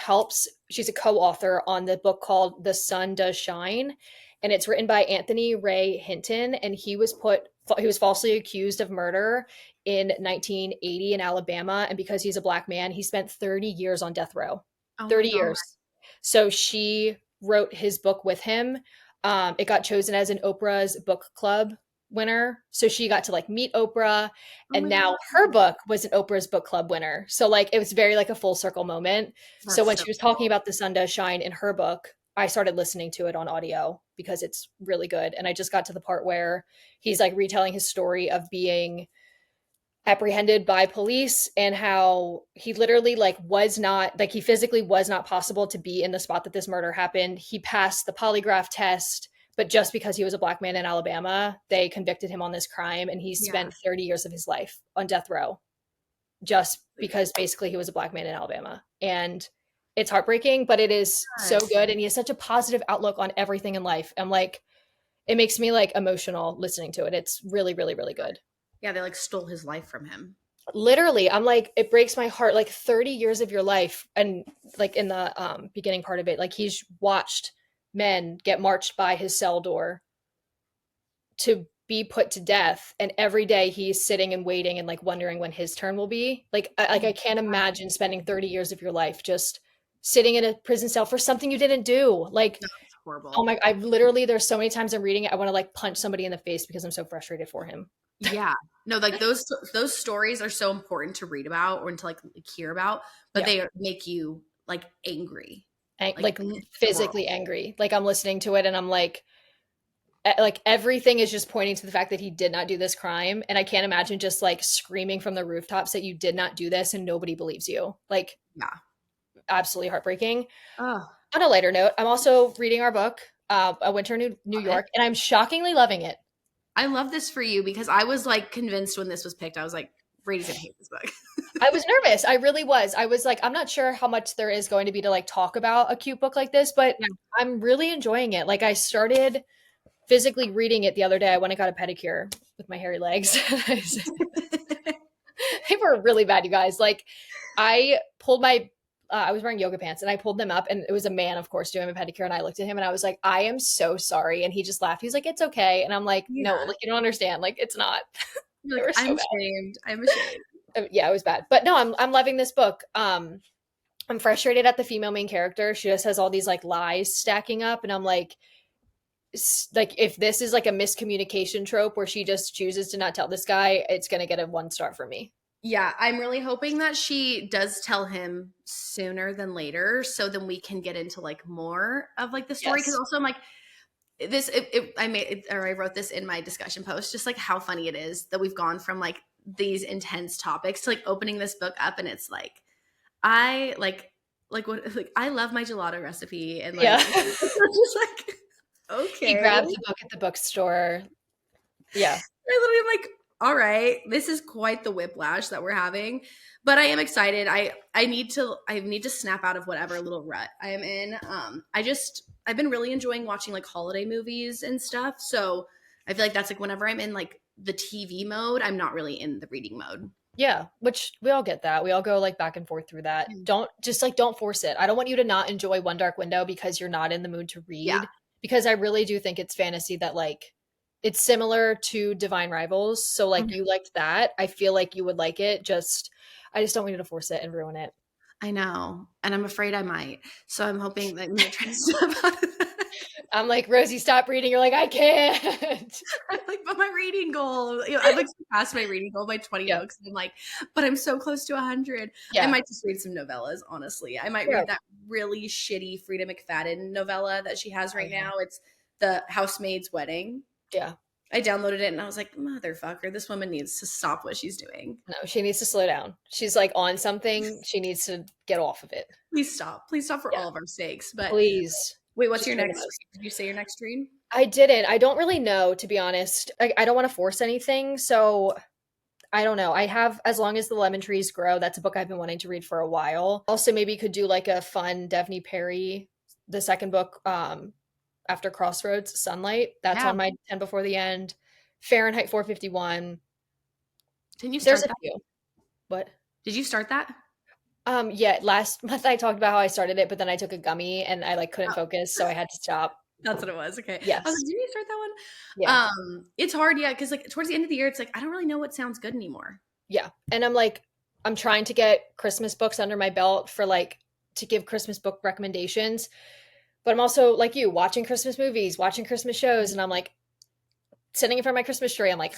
a co-author on the book called The Sun Does Shine, and it's written by Anthony Ray Hinton, and he was falsely accused of murder in 1980 in Alabama, and because he's a Black man, he spent 30 years on death row. Oh my 30 God. years. So she wrote his book with him. It got chosen as an Oprah's book club winner. So she got to like meet Oprah, Oh and my now God. her book was an Oprah's book club winner. So like it was very like a full circle moment. So That's when so she was talking cool. about The Sun Does Shine in her book, I started listening to it on audio because it's really good. And I just got to the part where he's like retelling his story of being apprehended by police and how he literally like was not like he physically was not possible to be in the spot that this murder happened. He passed the polygraph test, but just because he was a Black man in Alabama, they convicted him on this crime, and he Yeah. spent 30 years of his life on death row just because basically he was a Black man in Alabama. And it's heartbreaking, but it is so Yes. good, and he has such a positive outlook on everything in life. I'm like, it makes me like emotional listening to it. It's really, really, really good. Yeah, they like stole his life from him. Literally, I'm like, it breaks my heart. Like 30 years of your life, and like in the beginning part of it, like he's watched men get marched by his cell door to be put to death, and every day he's sitting and waiting and like wondering when his turn will be. I can't imagine spending 30 years of your life just sitting in a prison cell for something you didn't do. Like, No, it's oh horrible. my, I literally, there's so many times I'm reading it, I want to like punch somebody in the face because I'm so frustrated for him. Yeah. No, like those stories are so important to read about or to like hear about, but Yeah. they make you like angry. Like Like the world. physically angry. Like I'm listening to it and I'm like everything is just pointing to the fact that he did not do this crime, and I can't imagine just like screaming from the rooftops that you did not do this and nobody believes you. Like Yeah. absolutely heartbreaking. Oh, On a lighter note, I'm also reading our book, A Winter in New love it. York, and I'm shockingly loving it. I love this for you because I was like convinced when this was picked. I was like, Brady's gonna hate this book. I was nervous. I really was. I was like, I'm not sure how much there is going to be to like talk about a cute book like this, but Yeah. I'm really enjoying it. Like I started physically reading it the other day. I went and got a pedicure with my hairy legs. They were really bad, you guys. Like I pulled my I was wearing yoga pants and I pulled them up, and it was a man, of course, doing a pedicure, and I looked at him and I was like, I am so sorry. And he just laughed. He's like, it's okay. And I'm like, no, Yeah. like you don't understand. Like it's not. You're They like, were so I'm bad. ashamed. I'm ashamed. Yeah, it was bad. But no, I'm loving this book. I'm frustrated at the female main character. She just has all these like lies stacking up, and I'm like if this is like a miscommunication trope where she just chooses to not tell this guy, it's gonna get a 1 star from me. Yeah, I'm really hoping that she does tell him sooner than later so then we can get into like more of like the story because Yes. also I'm like this I made it, or I wrote this in my discussion post just like how funny it is that we've gone from like these intense topics to like opening this book up and it's like I like what like I love my gelato recipe and like Yeah. just like He okay. grabbed the book at the bookstore. Yeah. I literally am like, all right, this is quite the whiplash that we're having. But I am excited. I need to snap out of whatever little rut I am in. I've been really enjoying watching like holiday movies and stuff. So I feel like that's like whenever I'm in like the TV mode, I'm not really in the reading mode. Yeah, which we all get that. We all go like back and forth through that. Don't force it. I don't want you to not enjoy One Dark Window because you're not in the mood to Yeah. read, because I really do think it's fantasy that like it's similar to Divine Rivals. So like Mhm. you liked that. I feel like you would like it. I just don't want you to force it and ruin it. I know. And I'm afraid I might. So I'm hoping that I'm gonna try to step out of that. I'm like, Rosie, stop reading. You're like, I can't. I'm like, but my reading goal, I've like surpassed my reading goal by 20 Yeah. books. And I'm like, but I'm so close to 100. I Yeah. might just read some novellas, honestly. I might Yeah. read that really shitty Frida McFadden novella that she has Oh, right yeah. now. It's The Housemaid's Wedding. Yeah. I downloaded it and I was like, motherfucker, this woman needs to stop what she's doing. No, she needs to slow down. She's like on something. She needs to get off of it. Please stop. Please stop for Yeah. all of our sakes. But Please. wait, what's She's your doing next the most. read? Did you say your next read? I didn't. I don't really know, to be honest. I don't want to force anything. So I don't know. I have As Long as the Lemon Trees Grow. That's a book I've been wanting to read for a while. Also, maybe could do like a fun Devney Perry, the second book after Crossroads, Sunlight. That's Yeah. on my 10 before the end. Fahrenheit 451. Didn't you There's start a that? few. What? Did you start that? Yeah, last month I talked about how I started it, but then I took a gummy and I like couldn't focus, so I had to stop. That's what it was. Okay. I was like, Yes. did you start that Yeah. one? It's hard, yeah, because like towards the end of the year, it's like I don't really know what sounds good anymore. Yeah. And I'm like, I'm trying to get Christmas books under my belt for like to give Christmas book recommendations. But I'm also like you, watching Christmas movies, watching Christmas shows, and I'm like sitting in front of my Christmas tree. I'm like,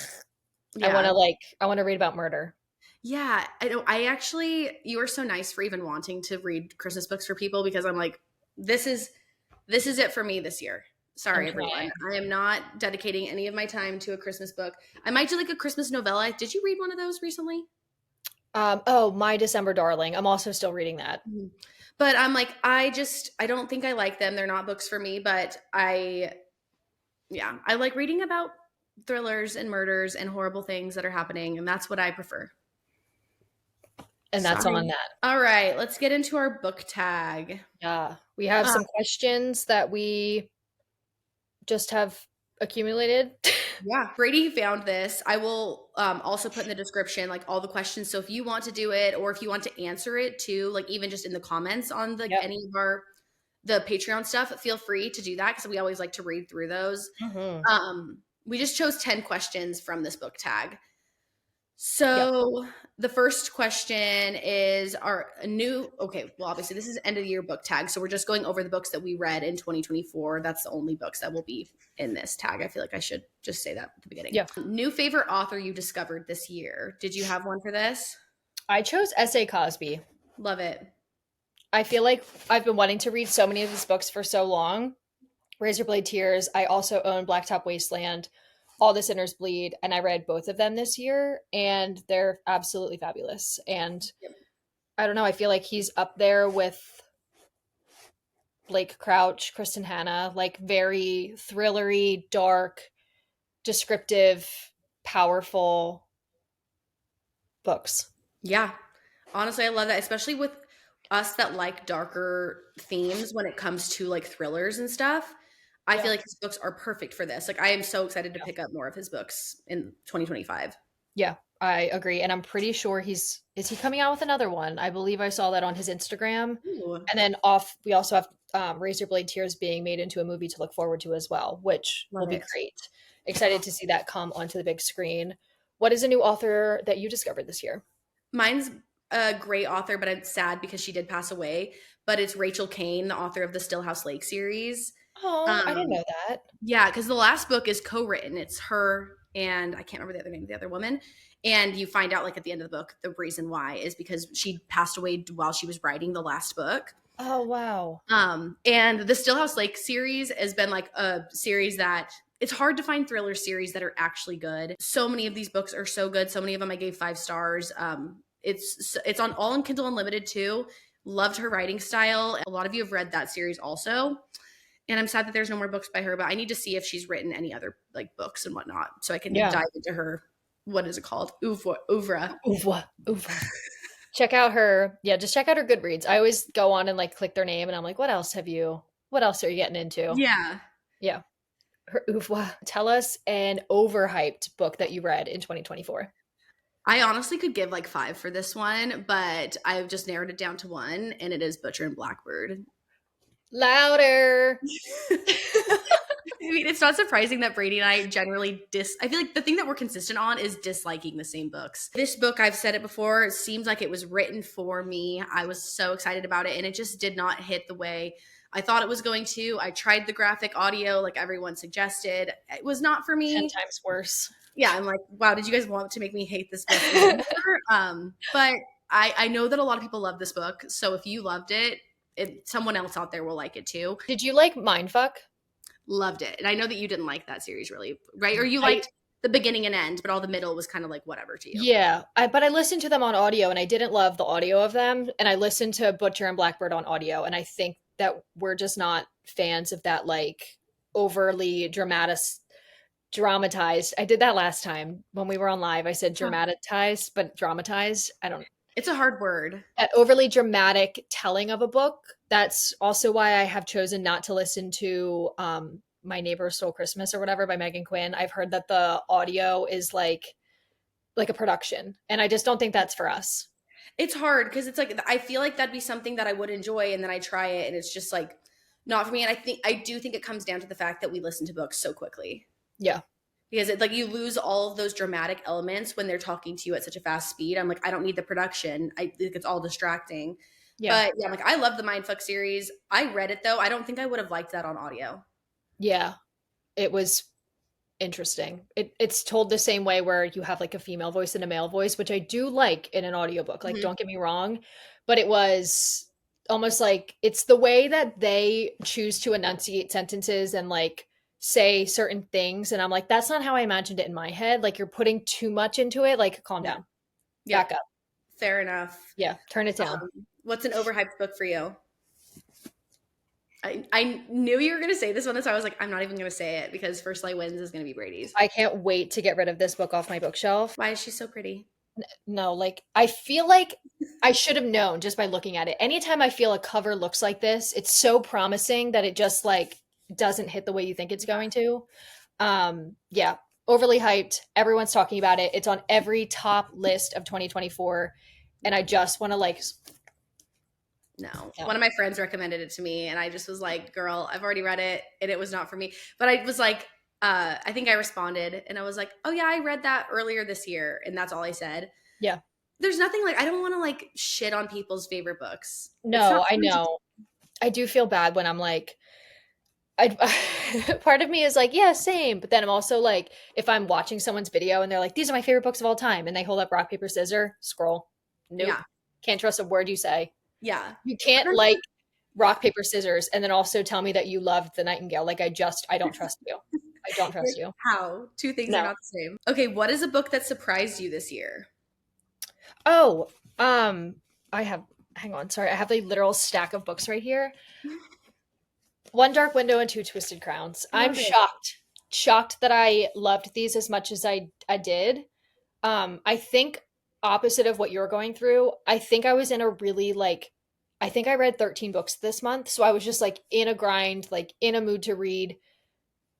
Yeah. I want to read about murder. Yeah. I know. I actually, you are so nice for even wanting to read Christmas books for people because I'm like, this is it for me this year. I'm Sorry, everyone. trying. I am not dedicating any of my time to a Christmas book. I might do like a Christmas novella. Did you read one of those recently? Oh, My December Darling. I'm also still reading that. Mhm. But I'm like, I don't think I like them. They're not books for me, but yeah, I like reading about thrillers and murders and horrible things that are happening, and that's what I prefer. And that's Sorry. on that. All right, let's get into our book tag. Yeah. We have Uh, some questions that we just have accumulated. yeah, Brady found this. I will also put in the description like all the questions. So if you want to do it, or if you want to answer it too, like even just in the comments on like Yep. any of the Patreon stuff, feel free to do that because we always like to read through those. Mhm. We just chose 10 questions from this book tag. Yep. So the first question is well, obviously this is end of the year book tag. So we're just going over the books that we read in 2024. That's the only books that will be in this tag. I feel like I should just say that at the beginning. Yeah. New favorite author you discovered this year. Did you have one for this? I chose S.A. Cosby. Love it. I feel like I've been wanting to read so many of his books for so long. Razorblade Tears. I also own Blacktop Wasteland, All the Sinners Bleed, and I read both of them this year, and they're absolutely fabulous. And Yep. I don't know, I feel like he's up there with Blake Crouch, Kristen Hanna, like very thrillery, dark, descriptive, powerful books. Yeah. Honestly, I love that, especially with us that like darker themes when it comes to like thrillers and stuff. I Yeah. feel like his books are perfect for this. Like I am so excited to pick up more of his books in 2025. Yeah, I agree. And I'm pretty sure is he coming out with another one? I believe I saw that on his Instagram. Ooh, And then we also have Razorblade Tears being made into a movie to look forward to as well, which will love be it. great. Excited to see that come onto the big screen. What is a new author that you discovered this year? Mine's a great author, but I'm sad because she did pass away. But it's Rachel Kane, the author of the Stillhouse Lake series. Oh, I didn't Um, know that. yeah, because the last book is co-written. It's her and I can't remember the other name of the other woman. And you find out like at the end of the book, the reason why is because she passed away while she was writing the last book. Oh, wow. And the Stillhouse Lake series has been like a series that it's hard to find thriller series that are actually good. So many of these books are so good. So many of them I gave 5 stars. It's on all in Kindle Unlimited too. Loved her writing style. A lot of you have read that series also. And I'm sad that there's no more books by her, but I need to see if she's written any other like books and whatnot so I can Yeah. dive into her. What is it called? Oeuvre. Ouvre, ouvre. Check out her, yeah, just check out her Goodreads. I always go on and like click their name and I'm like, what else are you getting into? Yeah. Yeah. Her oeuvre. Tell us an overhyped book that you read in 2024. I honestly could give like 5 for this one, but I've just narrowed it down to 1, and it is Butcher and Blackbird. Louder. I mean, it's not surprising that Brady and I generally I feel like the thing that we're consistent on is disliking the same books. This book, I've said it before, it seems like it was written for me. I was so excited about it, and it just did not hit the way I thought it was going to. I tried the graphic audio like everyone suggested. It was not for 10 me. times worse. Yeah, I'm like, wow, did you guys want to make me hate this book more? But I know that a lot of people love this book. So if you loved it, someone else out there will like it too. Did you like Mindfuck? Loved it. And I know that you didn't like that series really, right? Or you liked the beginning and end, but all the middle was kind of like whatever to you. Yeah, but I listened to them on audio and I didn't love the audio of them. And I listened to Butcher and Blackbird on audio. And I think that we're just not fans of that like overly dramatized. I did that last time when we were on live. I said dramatized, but dramatized. It's a hard word. That overly dramatic telling of a book. That's also why I have chosen not to listen to My Neighbor Stole Christmas or whatever by Megan Quinn. I've heard that the audio is like a production, and I just don't think that's for us. It's hard because it's like I feel like that'd be something that I would enjoy, and then I try it, and it's just like not for me. And I do think it comes down to the fact that we listen to books so quickly Yeah. because it like you lose all of those dramatic elements when they're talking to you at such a fast speed. I'm like, I don't need the production. I think it's all distracting. Yeah. But yeah, I'm like, I love the Mindfuck series. I read it though. I don't think I would have liked that on audio. Yeah. It was interesting. It's told the same way where you have like a female voice and a male voice, which I do like in an audiobook. Like, Mhm. don't get me wrong, but it was almost like it's the way that they choose to enunciate sentences and like say certain things. And I'm like, that's not how I imagined it in my head. Like, you're putting too much into it. Like, calm Yeah. down, back Yep. up. Fair enough. Yeah, turn it down. What's an overhyped book for you? I knew you were going to say this one, so I was like, I'm not even going to say it because First Light Wins is going to be Brady's. I can't wait to get rid of this book off my bookshelf. Why is she so pretty? No, like I feel like I should have known just by looking at it. Anytime I feel a cover looks like this, it's so promising that it just like doesn't hit the way you think it's going to. Yeah, overly hyped. Everyone's talking about it. It's on every top list of 2024 and I just want to like No. no. One of my friends recommended it to me, and I just was like, girl, I've already read it, and it was not for me. But I was like, I think I responded, and I was like, oh, yeah, I read that earlier this year, and that's all I said. Yeah. There's nothing like, I don't want to like shit on people's favorite books. No, I know. I do feel bad when I'm like, I part of me is like, yeah, same. But then I'm also like, if I'm watching someone's video and they're like, these are my favorite books of all time, and they hold up rock, paper, scissors, scroll. Nope. Yeah. Can't trust a word you say. Yeah. You can't like rock, paper, scissors, and then also tell me that you loved The Nightingale. Like I don't trust you. I don't trust you. How? Two things are not the same. Okay, what is a book that surprised you this year? Oh, I have hang on, sorry. I have a literal stack of books right here. One Dark Window and Two Twisted Crowns. I'm shocked. Shocked that I loved these as much as I did. I think opposite of what you're going through, I think I was in a really like I think I read 13 books this month, so I was just like in a grind, like in a mood to read,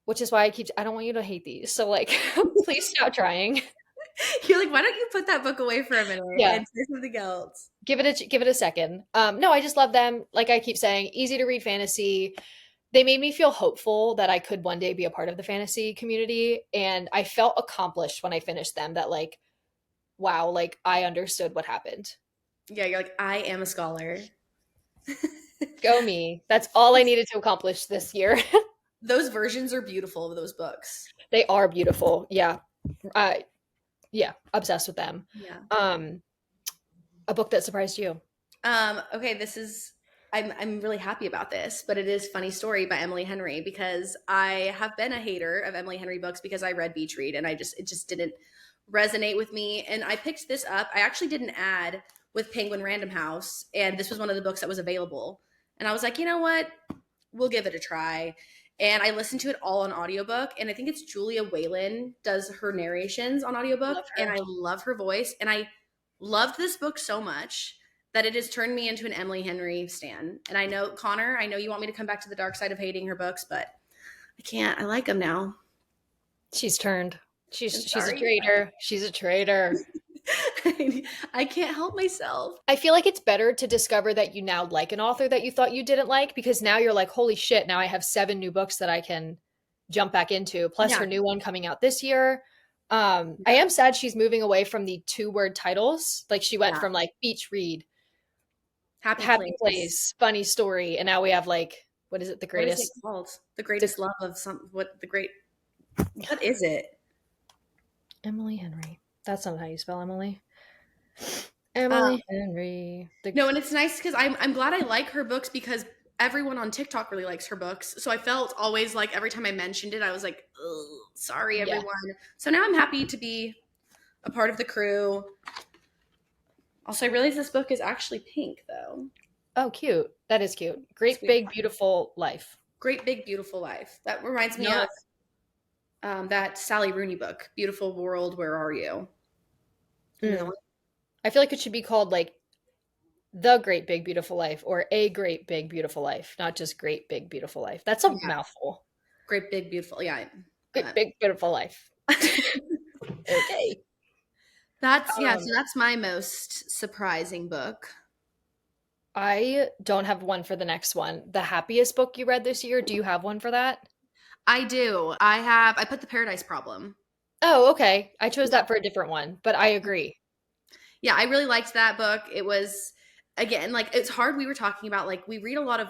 which is why I don't want you to hate these. So like please stop trying. You're like, why don't you put that book away for a minute and say something else? Give it a second. No, I just love them. Like I keep saying, easy to read fantasy. They made me feel hopeful that I could one day be a part of the fantasy community, and I felt accomplished when I finished them that like wow, like I understood what happened. Yeah, you're like, I am a scholar. Go me. That's all I needed to accomplish this year. Those versions are beautiful of those books. They are beautiful. Yeah. Yeah, obsessed with them. Yeah. A book that surprised you. Okay, this is I'm really happy about this, but it is Funny Story by Emily Henry because I have been a hater of Emily Henry books because I read Beach Read and it just didn't resonate with me. And I picked this up. I actually did an ad with Penguin Random House, and this was one of the books that was available. And I was like, you know what? We'll give it a try. And I listened to it all on audiobook, and I think it's Julia Whalen does her narrations on audiobook, and I love her voice. And I loved this book so much that it has turned me into an Emily Henry stan. And I know, Connor, I know you want me to come back to the dark side of hating her books, but I can't. I like them now. She's turned. She's a traitor. She's a traitor. I can't help myself. I feel like it's better to discover that you now like an author that you thought you didn't like, because now you're like, holy shit, now I have 7 new books that I can jump back into, plus her new one coming out this year. I am sad she's moving away from the 2-word titles. Like she went from like Beach Read, Happy Place, Funny Story, and now we have like, what is it? The Greatest. What is it called? The Greatest Love of some. What is it? Emily Henry. That's not how you spell Emily. Emily Henry. No, and it's nice because I'm glad I like her books because everyone on TikTok really likes her books. So I felt always like every time I mentioned it, I was like, sorry, everyone. Yeah. So now I'm happy to be a part of the crew. Also, I realized this book is actually pink, though. Oh, cute. That is cute. Great, Big, Beautiful Life. Great, Big, Beautiful Life. That reminds me of that Sally Rooney book, Beautiful World, Where Are You? I feel like it should be called like The Great Big Beautiful Life or A Great Big Beautiful Life, not just Great Big Beautiful Life. That's a mouthful. Great Big Beautiful, yeah. Great Big Beautiful Life. Okay. So Um, that's my most surprising book. I don't have one for the next one. The happiest book you read this year, do you have one for that? I do. I put The Paradise Problem. Oh, okay. I chose Yeah. that for a different one, but I agree. Yeah, I really liked that book. It was, again, like it's hard. We were talking about like we read a lot of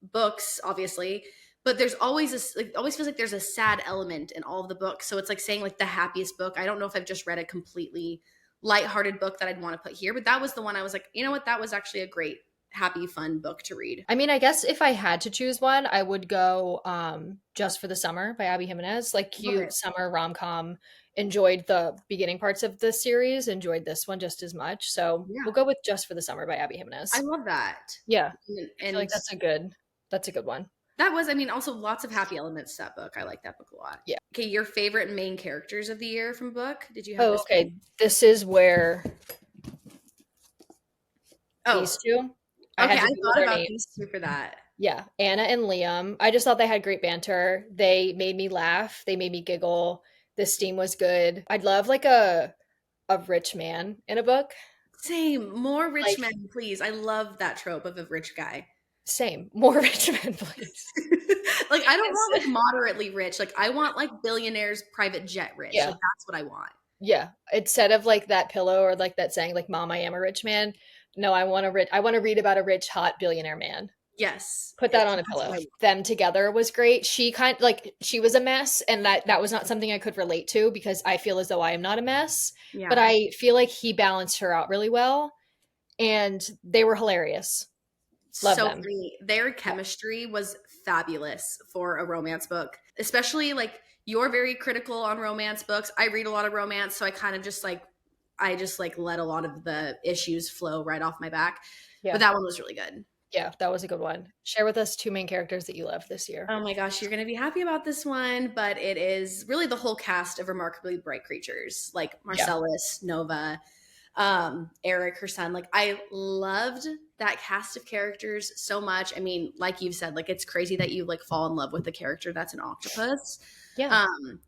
books, obviously, but there's always this, like, always feels like there's a sad element in all of the books. So it's like saying like the happiest book. I don't know if I've just read a completely lighthearted book that I'd want to put here, but that was the one I was like, you know what, that was actually a great, happy, fun book to read. I mean, I guess if I had to choose one, I would go Just for the Summer by Abby Jimenez. Like Love it. cute summer rom-com. Enjoyed the beginning parts of the series, enjoyed this one just as much. So we'll Yeah, go with Just for the Summer by Abby I Jimenez. love that. Yeah. I feel And like that's a good one. that was, I mean, also lots of happy elements to that book. I like that book a lot. Yeah. Okay, your favorite main characters of the year from book? Did you have Oh, this? okay. This is where Oh, these two, I okay. had I to Google thought their about names. these two for that. Yeah, Anna and Liam. I just thought they had great banter. They made me laugh. They made me giggle. The steam was good. I'd love like a rich man in a book. Same. More rich Like men, please. I love that trope of a rich guy. same. More rich men, please. Like, I don't want like It's- moderately rich. Like, I want like billionaires private jet rich. yeah. Like, that's what I want. Yeah. Instead of like that pillow or like that saying like mom I am a rich man. No, I want to read about a rich hot billionaire man. Yes. Put that on a That's pillow. what I Them together was great. She kind like she was a mess and that was not something I could relate to because I feel as though I am not a mess, but yeah. I feel like he balanced her out really well and they were hilarious. Love So them. funny. Their chemistry was fabulous for a romance book, especially like you're very critical on romance books. I read a lot of romance, so I kind of just like, I just like let a lot of the issues flow right off my back. But Yeah. that one was really good. Yeah, that was a good one. Share with us two main characters that you loved this year. Oh my gosh, you're going to be happy about this one, but it is really the whole cast of Remarkably Bright Creatures, like Yeah. Marcellus, Nova, Eric, her son. Like, I loved that cast of characters so much. I mean, like you've said, like it's crazy that you like fall in love with the character that's an octopus. Yeah.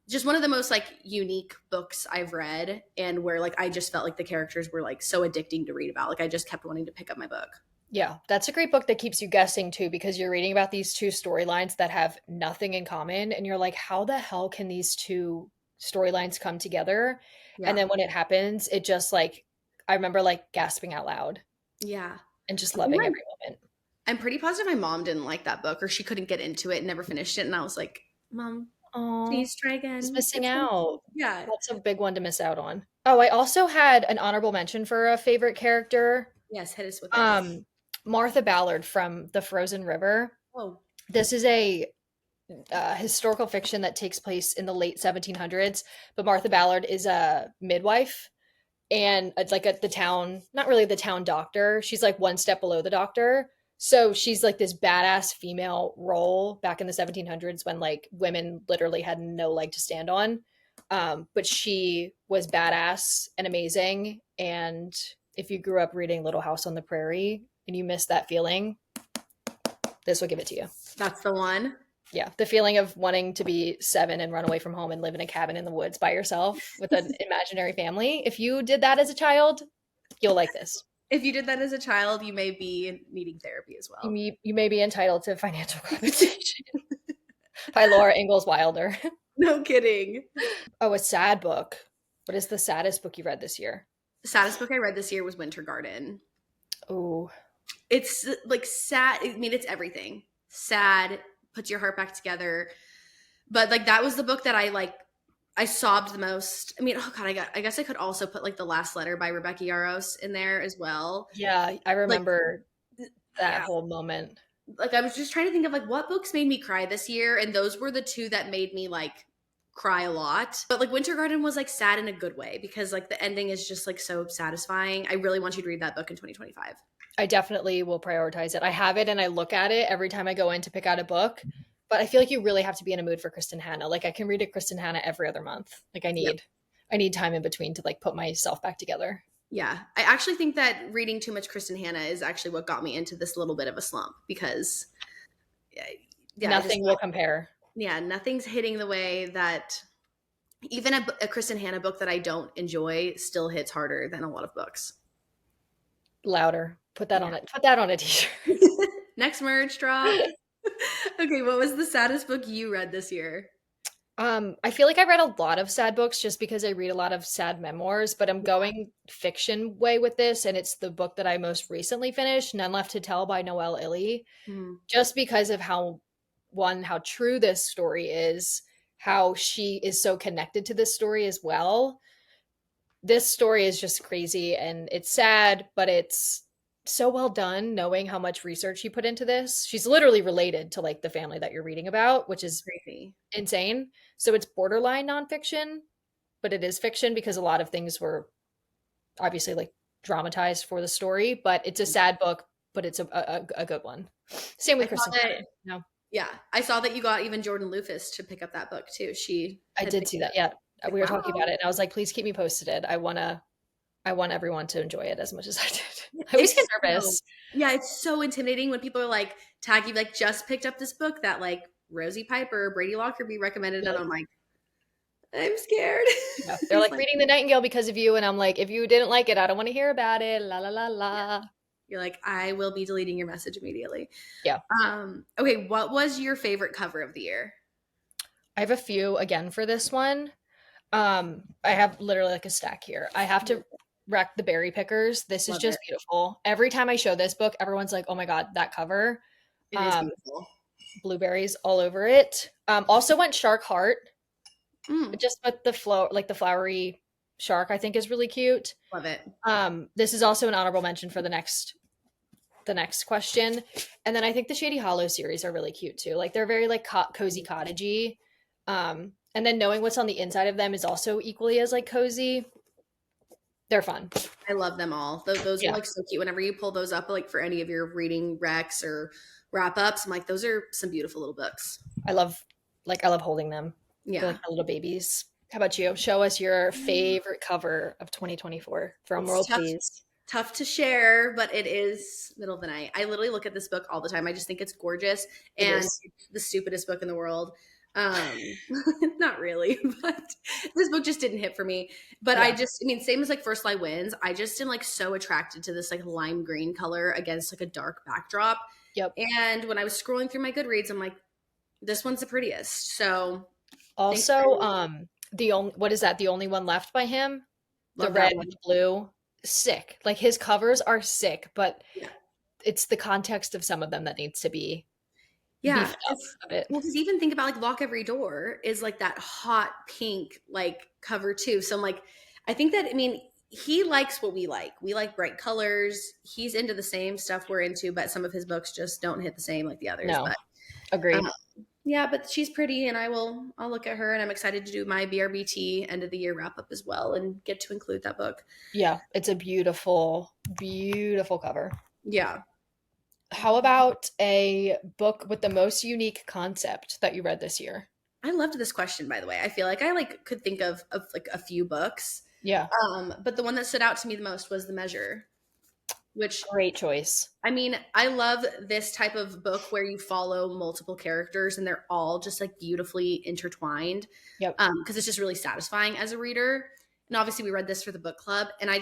Just one of the most like unique books I've read, and where like I just felt like the characters were like so addicting to read about. Like I just kept wanting to pick up my book. Yeah, that's a great book that keeps you guessing too, because you're reading about these two storylines that have nothing in common, and you're like, how the hell can these two storylines come together? And Yeah. then when it happens, it just like, I remember like gasping out loud Yeah. and just I think loving every moment. I'm pretty positive my mom didn't like that book, or she couldn't get into it and never finished it. And I was like, Mom, Oh, please try just again. missing out. Yeah. That's a big one to miss out on. Oh, I also had an honorable mention for a favorite character. Yes, hit us with it. Martha Ballard from The Frozen River. Oh, This is a historical fiction that takes place in the late 1700s, but Martha Ballard is a midwife and it's like the town, not really the town doctor. She's like one step below the doctor. So she's like this badass female role back in the 1700s when like women literally had no leg to stand on. But she was badass and amazing. And if you grew up reading Little House on the Prairie and you missed that feeling, this will give it to you. that's the one. Yeah, the feeling of wanting to be 7 and run away from home and live in a cabin in the woods by yourself with an imaginary family. If you did that as a child, you'll like this. If you did that as a child, you may be needing therapy as well. You may be entitled to financial compensation by Laura Ingalls Wilder. No kidding. Oh, a sad book. What is the saddest book you read this year? The saddest book I read this year was Winter Garden. Oh, It's like sad. I mean, it's everything. Sad, puts your heart back together. But like that was the book that I sobbed the most. I mean, oh god, I guess I could also put like The Last Letter by Rebecca Yarros in there as well. yeah, I remember that Yeah. whole moment. Like I was just trying to think of like what books made me cry this year, and those were the two that made me like cry a lot. But like Winter Garden was like sad in a good way because like the ending is just like so satisfying. I really want you to read that book in 2025. I definitely will prioritize it. I have it and I look at it every time I go in to pick out a book. But I feel like you really have to be in a mood for Kristen Hanna. Like I can read a Kristen Hanna every other month. Like I need time in between to like put myself back together. Yeah. I actually think that reading too much Kristen Hanna is actually what got me into this little bit of a slump because Nothing will compare. yeah, nothing's hitting the way that even a Kristen Hanna book that I don't enjoy still hits harder than a lot of books. Louder. Put that Yeah. on it. Put that on a t-shirt. Next merch drop. Okay, what was the saddest book you read this year? I feel like I read a lot of sad books just because I read a lot of sad memoirs, but I'm going fiction way with this, and it's the book that I most recently finished, None Left to Tell by Noelle Illy, Hmm. just because of how true this story is, how she is so connected to this story as well. This story is just crazy and it's sad, but it's so well done knowing how much research she put into this. She's literally related to like the family that you're reading about, which is Crazy. insane. So it's borderline nonfiction, but it is fiction because a lot of things were obviously like dramatized for the story, but it's a sad book, but it's a good one. Same I with saw Kristen. that. No, Yeah, I saw that you got even Jordan Lufus to pick up that book too. She I had did picked see it that. up. Yeah. Like, We were talking wow. about it and I was like, please keep me posted. I want everyone to enjoy it as much as I did. I always get It's so, nervous. yeah, it's so intimidating when people are like tag you like just picked up this book that like Rosie Piper, Brady Lockerbie recommended, and I'm like, I'm scared. Yeah, they're It's like like reading The Nightingale because of you, and I'm like, if you didn't like it, I don't want to hear about it. La la la yeah, la. you're like, I will be deleting your message immediately. Yeah, Okay, what was your favorite cover of the year? I have a few again for this one. I have literally like a stack here. I have to wreck the Berry Pickers. This is Love just it. beautiful. Every time I show this book, everyone's like, "Oh my god, that cover!" It is Um, beautiful. blueberries all over it. Also went Shark Heart, Mm, just with the flow, like the flowery shark. I think is really cute. love it. This is also an honorable mention for the next question. And then I think the Shady Hollow series are really cute too. Like they're very like cozy cottagey. And then knowing what's on the inside of them is also equally as like cozy. They're fun. I love them all. Those are Yeah. like so cute. Whenever you pull those up, like for any of your reading recs or wrap ups, I'm like, those are some beautiful little books. I love I love holding them. They're like Yeah. my little babies. How about you? Show us your favorite cover of 2024. Drum It's roll, tough please. tough to share, but it is middle of the night. I literally look at this book all the time. I just think it's gorgeous It and is. it's the stupidest book in the world. Not really, but this book just didn't hit for me. But Yeah. I mean, same as like First Light Wins. I just am like so attracted to this like lime green color against like a dark backdrop. Yep. And when I was scrolling through my Goodreads, I'm like, this one's the prettiest. So thanks. Also, the only what is that? The only one left by him? The Love that red one. with the blue. Sick. Like his covers are sick, but Yeah. it's the context of some of them that needs to be Yeah. beefed up a bit. Well, because even think about like Lock Every Door is like that hot pink like cover too. So I'm like, I think that, I mean, he likes what we like. We like bright colors. He's into the same stuff we're into, but some of his books just don't hit the same like the others. No, But agreed. um, yeah, but she's pretty and I'll look at her and I'm excited to do my BRBT end of the year wrap up as well and get to include that book. Yeah, it's a beautiful, beautiful cover. Yeah. How about a book with the most unique concept that you read this year? I loved this question, by the way. I feel like I like could think of like a few books. Yeah, But the one that stood out to me the most was The Measure, which great choice. I mean, I love this type of book where you follow multiple characters and they're all just like beautifully intertwined. Yep. Because it's just really satisfying as a reader. And obviously we read this for the book club and I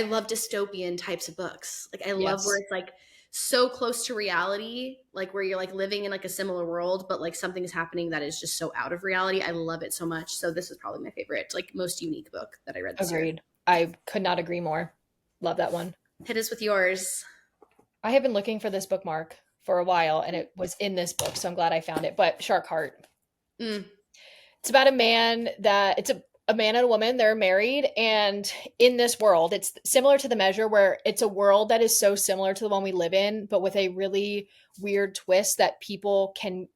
love dystopian types of books. Like I love where Yes. it's like so close to reality, like where you're like living in like a similar world, but like something is happening that is just so out of reality. I love it so much. So this is probably my favorite, like most unique book that I read this year. Agreed. I could not agree more. Love that one. Hit us with yours. I have been looking for this bookmark for a while and it was in this book, so I'm glad I found it. But Shark Heart. Mm, It's about a man that it's a man and a woman, they're married, and in this world, it's similar to The Measure, where it's a world that is so similar to the one we live in, but with a really weird twist that people can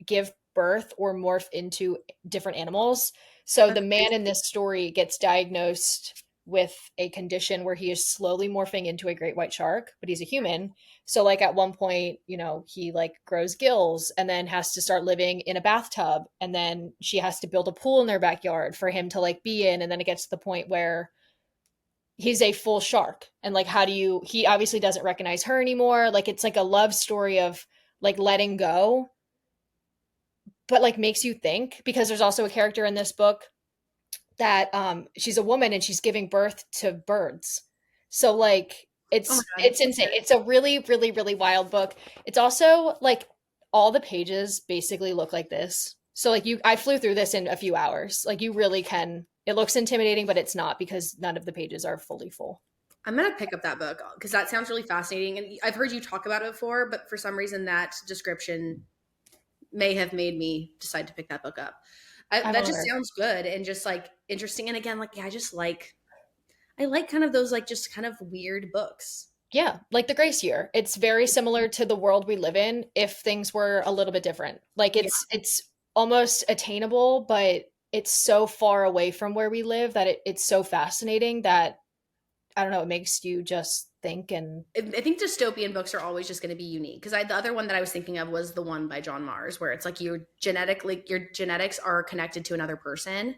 give birth or morph into different animals. So the that's man in crazy. this story gets diagnosed with a condition where he is slowly morphing into a great white shark, but he's a human. So like at one point, you know, he like grows gills and then has to start living in a bathtub and then she has to build a pool in their backyard for him to like be in, and then it gets to the point where he's a full shark. And like how do you he obviously doesn't recognize her anymore. Like it's like a love story of like letting go, but like makes you think, because there's also a character in this book that she's a woman and she's giving birth to birds. So like Oh my God. it's insane. It's a really really really wild book. It's also like all the pages basically look like this. So like I flew through this in a few hours. Like you really can. It looks intimidating, but it's not, because none of the pages are fully full. I'm gonna pick up that book because that sounds really fascinating. And I've heard you talk about it before, but for some reason that description may have made me decide to pick that book up. I That just wonder. sounds good and just like interesting. And again, like, yeah, I like kind of those like just kind of weird books. Yeah, like the Grace Year. It's very similar to the world we live in if things were a little bit different. Like Yeah. it's almost attainable, but it's so far away from where we live that it's so fascinating that I don't know, it makes you just think. And I think dystopian books are always just going to be unique because the other one that I was thinking of was the one by John Mars, where it's like your genetics are connected to another person.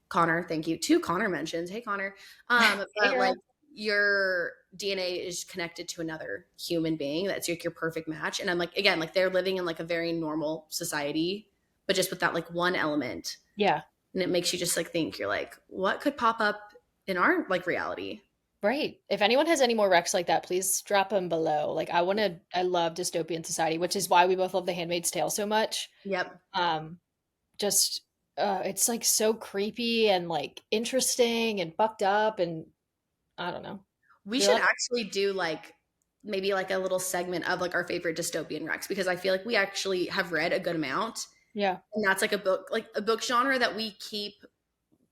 Connor, thank you. Two Connor mentions. Hey, Connor. hey But like girl. your DNA is connected to another human being. That's like your perfect match. And I'm like, again, like they're living in like a very normal society, but just with that like one element. Yeah, And it makes you just like think, you're like, what could pop up in our like reality? right. If anyone has any more recs like that, please drop them below. Like I love dystopian society, which is why we both love The Handmaid's Tale so much. Yep. Um, just it's like so creepy and like interesting and fucked up, and I don't know. We We should love it. actually do like maybe like a little segment of like our favorite dystopian recs because I feel like we actually have read a good amount. Yeah. And that's like a book genre that we keep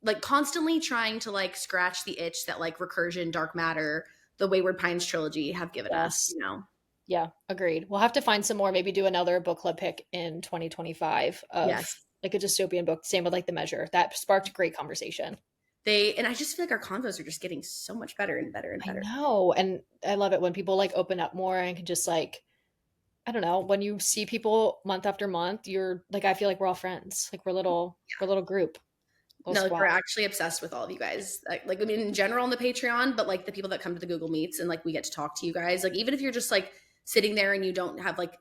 like constantly trying to like scratch the itch that like Recursion, Dark Matter, the Wayward Pines trilogy have given us, Yes. you know? Yeah, agreed. We'll have to find some more, maybe do another book club pick in 2025 of Yes. like a dystopian book. Same with like The Measure. That sparked great conversation. And I just feel like our convos are just getting so much better and better and I better. know. And I love it when people like open up more and can just like, I don't know, when you see people month after month, you're like, I feel like we're all friends. Like we're a little group, little No, like we're squad. actually obsessed with all of you guys. Like I mean, in general on the Patreon, but like the people that come to the Google Meets and like we get to talk to you guys. Like even if you're just like sitting there and you don't have like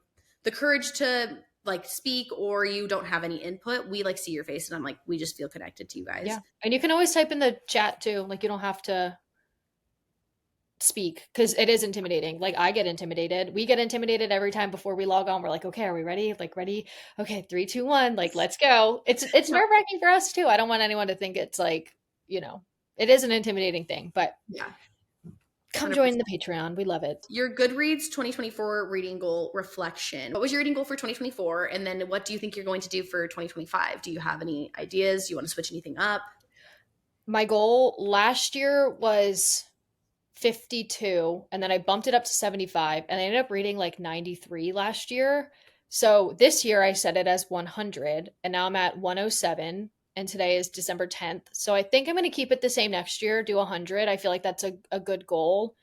the courage to like speak or you don't have any input, we like see your face and I'm like, we just feel connected to you Yeah. guys. And you can always type in the chat too. Like you don't have to speak because it is intimidating. Like I get intimidated. We get intimidated every time before we log on. We're like, okay, are we ready? Like ready? Okay, three, two, one. Like let's go. It's No, nerve wracking for us too. I don't want anyone to think it's like it is an intimidating thing. But yeah, come join 100%. the Patreon. We love it. Your Goodreads 2024 reading goal reflection. What was your reading goal for 2024? And then what do you think you're going to do for 2025? Do you have any ideas? Do you want to switch anything up? My goal last year was 52, and then I bumped it up to 75, and I ended up reading like 93 last year. So this year I set it as 100, and now I'm at 107, and today is December 10th. So I think I'm going to keep it the same next year, do 100. I feel like that's a good goal.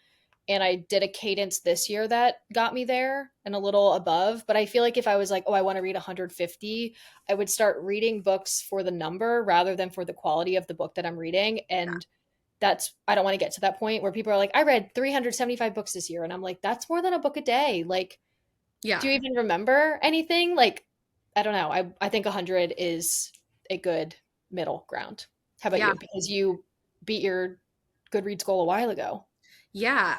And I did a cadence this year that got me there and a little above. But I feel like if I was like, oh, I want to read 150, I would start reading books for the number rather than for the quality of the book that I'm reading. Yeah. And I don't want to get to that point where people are like, I read 375 books this year. And I'm like, that's more than a book a day. Like, Yeah. do you even remember anything? Like, I don't know. I think 100 is a good middle ground. How about Yeah. you? Because you beat your Goodreads goal a while ago. Yeah.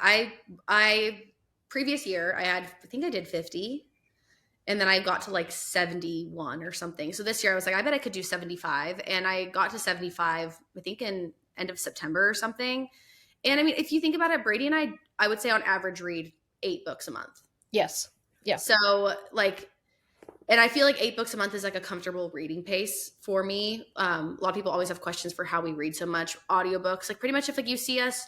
I previous year I think I did 50 and then I got to like 71 or something. So this year I was like, I bet I could do 75. And I got to 75, I think in end of September or something. And I mean, if you think about it, Brady and I would say on average read 8 books a month. Yes. Yeah. So like, and I feel like 8 books a month is like a comfortable reading pace for me. A lot of people always have questions for how we read so much. Audiobooks, like pretty much if like you see us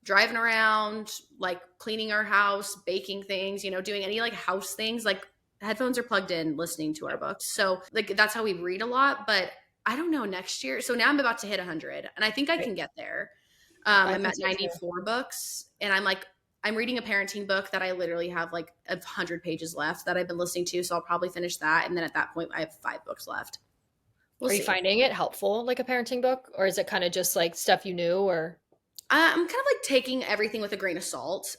driving around, like cleaning our house, baking things, doing any like house things, like headphones are plugged in, listening to our books. So like that's how we read a lot. But I don't know next year. So now I'm about to hit 100, and I think I Right. can get there. I I'm think at so too. 94 books, and I'm reading a parenting book that I literally have like 100 pages left that I've been listening to. So I'll probably finish that. And then at that point, I have 5 books left. We'll Are you see. finding it helpful, like a parenting book, or is it kind of just like stuff you knew? Or I'm kind of like taking everything with a grain of salt.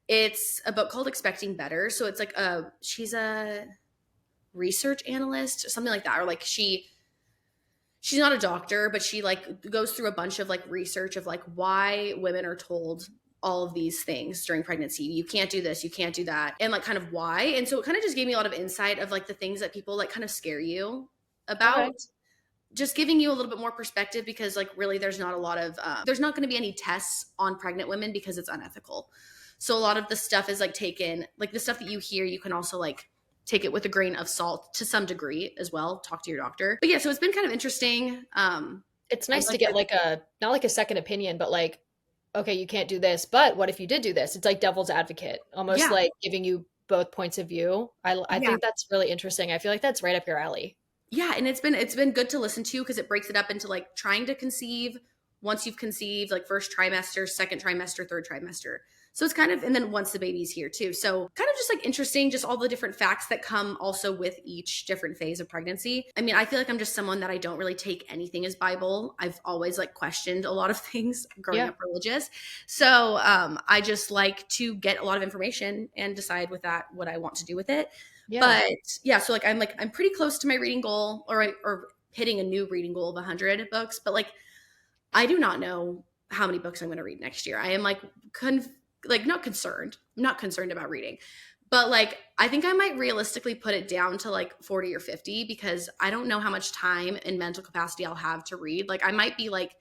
It's a book called Expecting Better. So it's like she's a research analyst, something like that. Or like she's not a doctor, but she like goes through a bunch of like research of like why women are told all of these things during pregnancy. You can't do this, you can't do that, and like kind of why. And so it kind of just gave me a lot of insight of like the things that people like kind of scare you Okay. about, just giving you a little bit more perspective, because like really there's not a lot of there's not going to be any tests on pregnant women because it's unethical. So a lot of the stuff is like taken, like the stuff that you hear, you can also like take it with a grain of salt to some degree as well. Talk to your doctor. But yeah, so it's been kind of interesting. It's I nice to like get that. like not like a second opinion, but like, okay, you can't do this, but what if you did do this? It's like devil's advocate, almost Yeah, like giving you both points of view. I yeah, think that's really interesting. I feel like that's right up your alley. yeah, and it's been good to listen to, because it breaks it up into like trying to conceive, once you've conceived, like first trimester, second trimester, third trimester. So it's kind of, and then once the baby's here too. So kind of just like interesting, just all the different facts that come also with each different phase of pregnancy. I mean, I feel like I'm just someone that I don't really take anything as Bible. I've always like questioned a lot of things growing Yeah. up religious. So I just like to get a lot of information and decide with that what I want to do with it. Yeah. But yeah, so like I'm pretty close to my reading goal, or hitting a new reading goal of 100 books, but like I do not know how many books I'm going to read next year. I am like like not concerned. I'm not concerned about reading. But like I think I might realistically put it down to like 40 or 50, because I don't know how much time and mental capacity I'll have to read. Like I might be like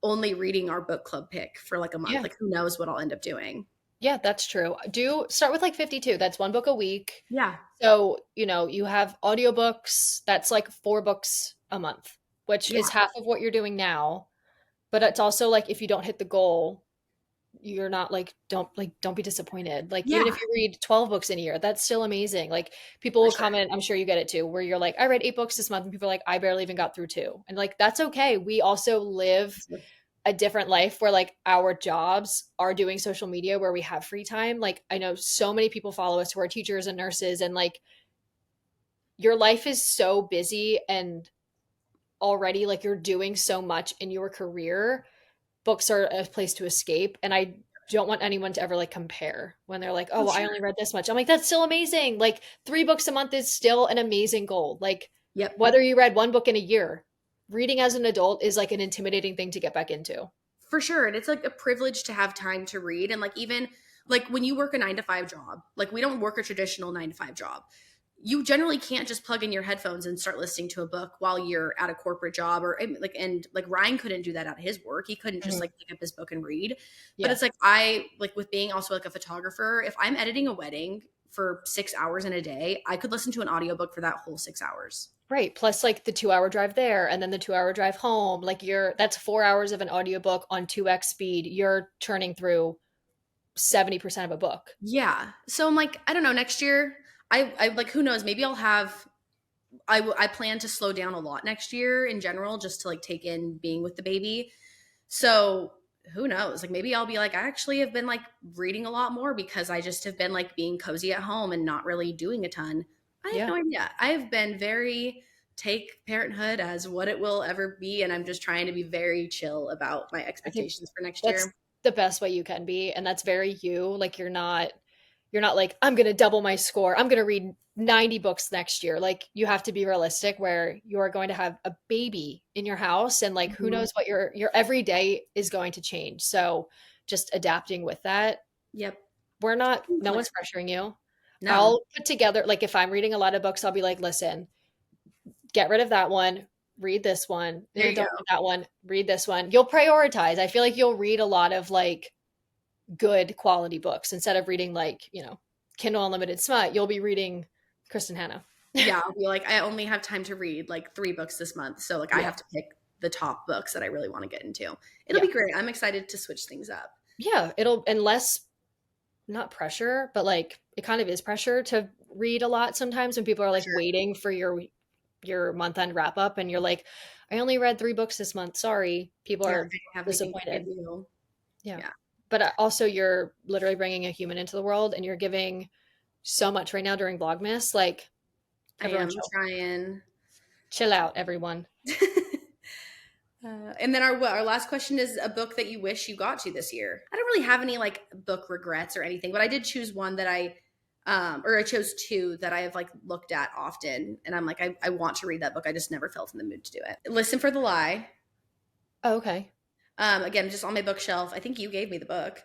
only reading our book club pick for like a month. Yeah. Like who knows what I'll end up doing. Yeah, that's true. Do start with like 52. That's one book a week. Yeah. So, you have audiobooks, that's like 4 books a month, which is Yeah. half of what you're doing now. But it's also like if you don't hit the goal, you're not don't be disappointed. Like even Yeah. if you read 12 books in a year, that's still amazing. Like people For will sure. comment, I'm sure you get it too, where you're like, I read 8 books this month, and people are like, I barely even got through 2. And like that's okay. We also live a different life where like our jobs are doing social media where we have free time. Like I know so many people follow us who are teachers and nurses, and like your life is so busy, and already like you're doing so much in your career. Books are a place to escape, and I don't want anyone to ever like compare when they're like, oh For well, I sure. only read this much. I'm like, that's still amazing. Like 3 books a month is still an amazing goal. Like Yep. whether you read 1 book in a year, reading as an adult is like an intimidating thing to get back into. For sure. And it's like a privilege to have time to read. And like even like when you work a 9 to 5 job, like we don't work a traditional 9 to 5 job. You generally can't just plug in your headphones and start listening to a book while you're at a corporate job, or like, and like Ryan couldn't do that at his work. He couldn't just Mhm. like pick up his book and read. But Yeah. it's like I like with being also like a photographer, if I'm editing a wedding for 6 hours in a day, I could listen to an audiobook for that whole 6 hours. Right. Plus like the 2 hour drive there and then the 2 hour drive home. Like that's 4 hours of an audiobook on 2x speed. You're churning through 70% of a book. Yeah. So I'm like, I don't know, next year, I like, who knows, maybe I'll have, I plan to slow down a lot next year in general, just to like take in being with the baby. So who knows? Like maybe I'll be like, I actually have been like reading a lot more because I just have been like being cozy at home and not really doing a ton. I have Yeah. no idea. I have been very take parenthood as what it will ever be. And I'm just trying to be very chill about my I think expectations for next that's year. the best way you can be. And that's very you. Like you're not like, I'm gonna double my score. I'm gonna read 90 books next year. Like you have to be realistic where you are going to have a baby in your house and like who Mhm. knows what your everyday is going to change. So just adapting with that. Yep. No one's pressuring you. No. I'll put together, like, if I'm reading a lot of books, I'll be like, listen, get rid of that one, read this one. There No, you go. don't read that one, read this one. You'll prioritize. I feel like you'll read a lot of like good quality books instead of reading like, Kindle Unlimited Smut. You'll be reading Kristen Hanna. Yeah, I'll be like, I only have time to read like 3 books this month. So like I Yeah. have to pick the top books that I really want to get into. It'll Yeah. be great. I'm excited to switch things up. Yeah. And less, not pressure, but like it kind of is pressure to read a lot sometimes when people are For like sure. waiting for your month end wrap up and you're like, I only read 3 books this month. Sorry. People Yeah, I are don't have anything to give disappointed. you. Yeah. Yeah, But also you're literally bringing a human into the world and you're giving so much right now during Vlogmas. Like I everyone am chill. trying. Chill out, everyone. And then our last question is a book that you wish you got to this year. I don't really have any like book regrets or anything, but I did choose one that Or I chose two that I have like looked at often, and I'm like, I want to read that book. I just never felt in the mood to do it. Listen for the Lie. Oh, okay. Again, just on my bookshelf. I think you gave me the book.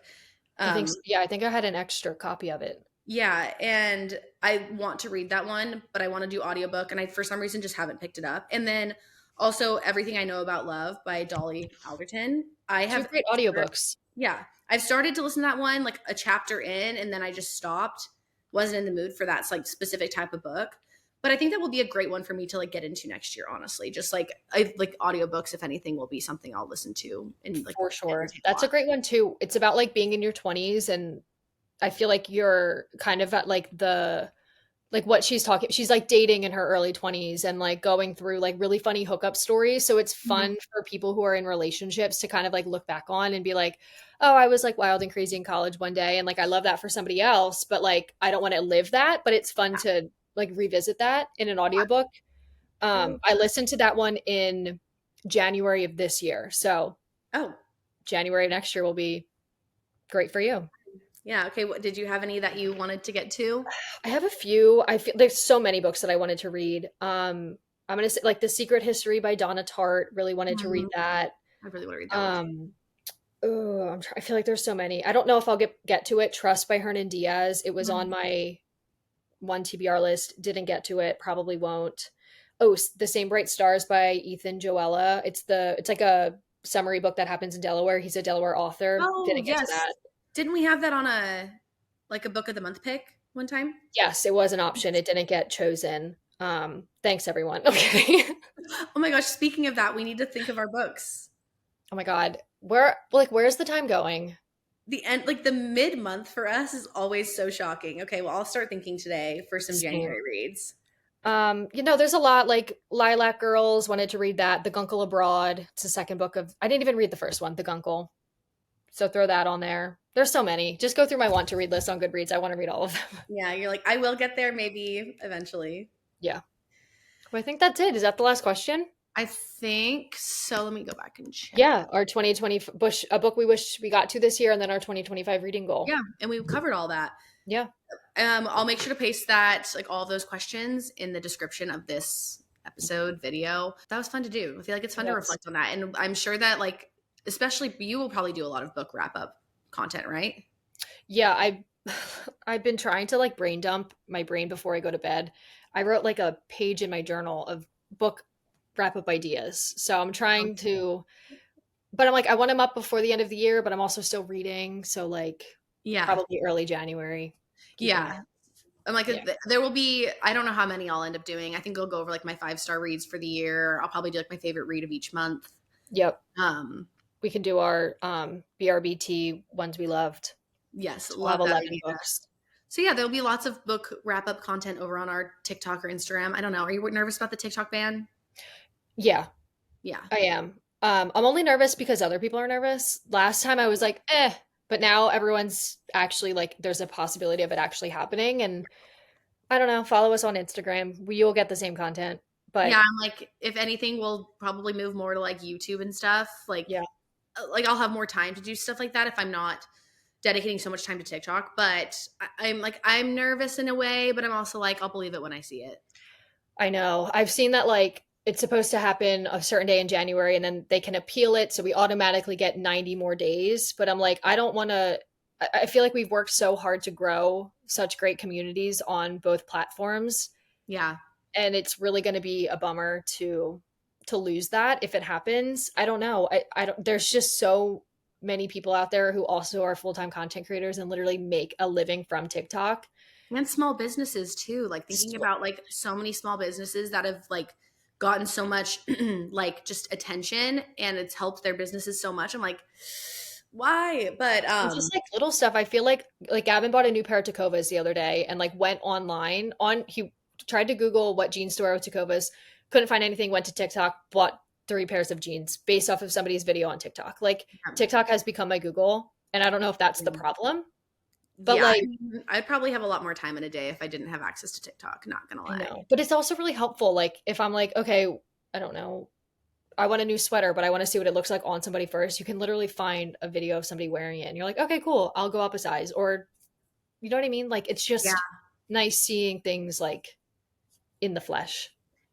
I think, Um, yeah, I think I had an extra copy of it. yeah, and I want to read that one, but I want to do audiobook, and I for some reason just haven't picked it up. And then also Everything I Know About Love by Dolly Alderton. I Two have, great audiobooks. yeah, I've started to listen to that one like a chapter in, and then I just stopped. Wasn't in the mood for that like specific type of book. But I think that will be a great one for me to like get into next year, honestly. Just like I like audiobooks, if anything, will be something I'll listen to and like For sure. entertain a That's a lot. great one too. It's about like being in your 20s, and I feel like you're kind of at like the like what she's like dating in her early 20s and like going through like really funny hookup stories. So it's Mhm. fun for people who are in relationships to kind of like look back on and be like, "Oh, I was like wild and crazy in college one day and like I love that for somebody else, but like I don't want to live that, but it's fun to like revisit that in an audiobook." I listened to that one in January of this year. So Oh, January next year will be great for you. yeah. Okay. What did you have any that you wanted to get to? I have a few. I feel there's so many books that I wanted to read. I'm gonna say like The Secret History by Donna Tartt. Really wanted to read Mhm. that. I really want to read that one too. Um, oh, I feel like there's so many. I don't know if I'll get to it. Trust by Hernan Diaz. It was on Mhm. my one TBR list. Didn't get to it. Probably won't. Oh, The Same Bright Stars by Ethan Joella. It's like a summary book that happens in Delaware. He's a Delaware author. Oh, Didn't get to yes. that. Didn't we have that on a like a book of the month pick one time? Yes, it was an option. It didn't get chosen. Thanks everyone. Okay. Oh my gosh, speaking of that, we need to think of our books. Oh my God. Where's the time going? The end, like the mid month for us is always so shocking. Okay, well, I'll start thinking today for some Same. January reads. There's a lot like Lilac Girls, wanted to read that. The Guncle Abroad. It's the second book of I didn't even read the first one, The Guncle. So throw that on there. There's so many. Just go through my want to read list on Goodreads. I want to read all of them. Yeah, you're like, I will get there maybe eventually. Yeah. Well, I think that's it. Is that the last question? I think so. Let me go back and check. Yeah, our 2020 bush a book we wish we got to this year, and then our 2025 reading goal. Yeah, and we've covered all that. Yeah. I'll make sure to paste that, like all of those questions, in the description of this episode video. That was fun to do. I feel like it's fun to Yes. reflect on that, and I'm sure that like, especially you will probably do a lot of book wrap up content, right? Yeah, I've been trying to like brain dump my brain before I go to bed. I wrote like a page in my journal of book wrap up ideas. So I'm trying to, but I'm like I want them up before the end of the year, but I'm also still reading, so like Yeah, probably early January. Keeping yeah. it. I'm like, Yeah. there will be. I don't know how many I'll end up doing. I think I'll go over like my 5-star reads for the year. I'll probably do like my favorite read of each month. Yep. Um, We can do our BRBT ones we loved. yes, We'll have love that 11 idea. books. So yeah, there'll be lots of book wrap up content over on our TikTok or Instagram. I don't know. Are you nervous about the TikTok ban? Yeah, Yeah. I am. I'm only nervous because other people are nervous. Last time I was like, but now everyone's actually like, there's a possibility of it actually happening. And I don't know, follow us on Instagram. You'll get the same content. Yeah, But I'm like, if anything, we'll probably move more to like YouTube and stuff. yeah, Like I'll have more time to do stuff like that if I'm not dedicating so much time to TikTok. But I'm like, I'm nervous in a way, but I'm also like, I'll believe it when I see it. I know. I've seen that like it's supposed to happen a certain day in January and then they can appeal it. So we automatically get 90 more days. But I'm like, I don't want to. I feel like we've worked so hard to grow such great communities on both platforms. Yeah. And it's really going to be a bummer to lose that if it happens. I don't know. I don't there's just so many people out there who also are full-time content creators and literally make a living from TikTok. And small businesses too, like thinking So, about like so many small businesses that have like gotten so much like just attention, and it's helped their businesses so much. I'm like, why? But and just like little stuff. I feel like Gavin bought a new pair of Tacovas the other day and like went online on he tried to Google what jeans to wear with Tacovas, couldn't find anything, went to TikTok, bought 3 pairs of jeans based off of somebody's video on TikTok. Like TikTok has become my Google, and I don't know if that's the problem. But yeah, I like mean, I'd probably have a lot more time in a day if I didn't have access to TikTok, not gonna I lie. know. But it's also really helpful. Like if I'm like, okay, I don't know, I want a new sweater, but I want to see what it looks like on somebody first. You can literally find a video of somebody wearing it and you're like, okay, cool, I'll go up a size. Or you know what I mean? Like it's Yeah. just nice seeing things like in the flesh.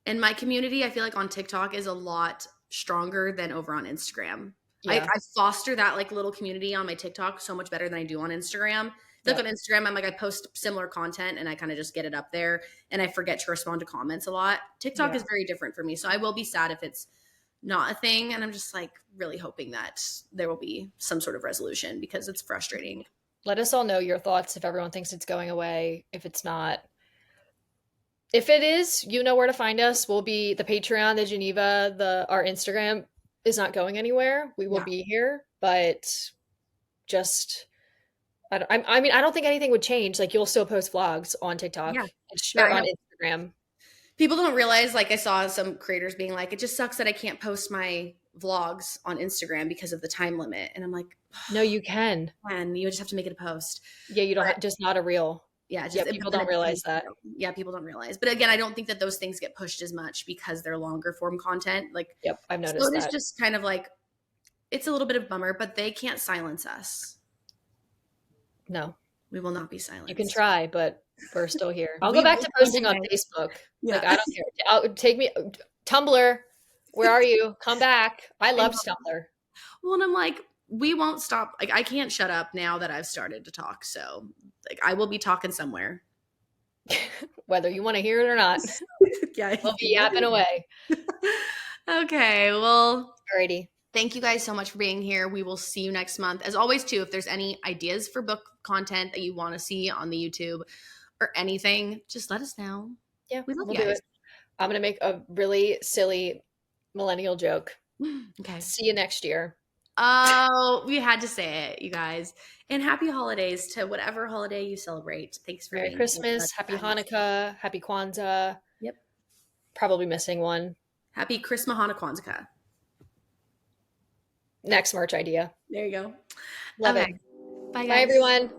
And my community, I feel like on TikTok is a lot stronger than over on Instagram. I Yeah. foster that like little community on my TikTok so much better than I do on Instagram. Like Yep. on Instagram, I'm like, I post similar content and I kind of just get it up there and I forget to respond to comments a lot. TikTok Yeah. is very different for me. So I will be sad if it's not a thing. And I'm just like really hoping that there will be some sort of resolution because it's frustrating. Let us all know your thoughts if everyone thinks it's going away. If it's not, if it is, you know where to find us. We'll be the Patreon, the Geneva, our Instagram is not going anywhere. We will Yeah. be here, but just I mean, I don't think anything would change. Like you'll still post vlogs on TikTok Yeah. Yeah. or I on hope Instagram. people don't realize, like I saw some creators being like, it just sucks that I can't post my vlogs on Instagram because of the time limit. And I'm like, No, you can. man, you just have to make it a post. Yeah, you don't But have, just not a reel. yeah, Yeah, just people then don't realize that. yeah, people don't realize. But again, I don't think that those things get pushed as much because they're longer form content. Like, Yep, I've so noticed it is that. just kind of like it's a little bit of a bummer, but they can't silence us. No, We will not be you can silenced. try, but we're still here. I'll We go back will to find posting a on way. Facebook. Like, Yeah. I don't care. Take me, Tumblr. Where are you? Come back. I I love know. Tumblr. Well, and I'm like, we won't stop. Like, I can't shut up now that I've started to talk. So, like, I will be talking somewhere. Whether you want to hear it or not, Yeah. we'll be yapping away. Okay. Well, Alrighty. thank you guys so much for being here. We will see you next month. As always, too, if there's any ideas for book content that you want to see on the YouTube or anything, just let us know. Yeah, We love we'll you do guys. it. I'm going to make a really silly millennial joke. Okay. See you next year. Oh, we had to say it, you guys. And happy holidays to whatever holiday you celebrate. Thanks for Merry being here with Christmas, us, Happy guys. Hanukkah, Happy Kwanzaa. Yep. Probably missing one. Happy Christmas Hana Kwanzaa. Next merch idea. There you go. Love Okay. it. Bye, Bye, guys. everyone.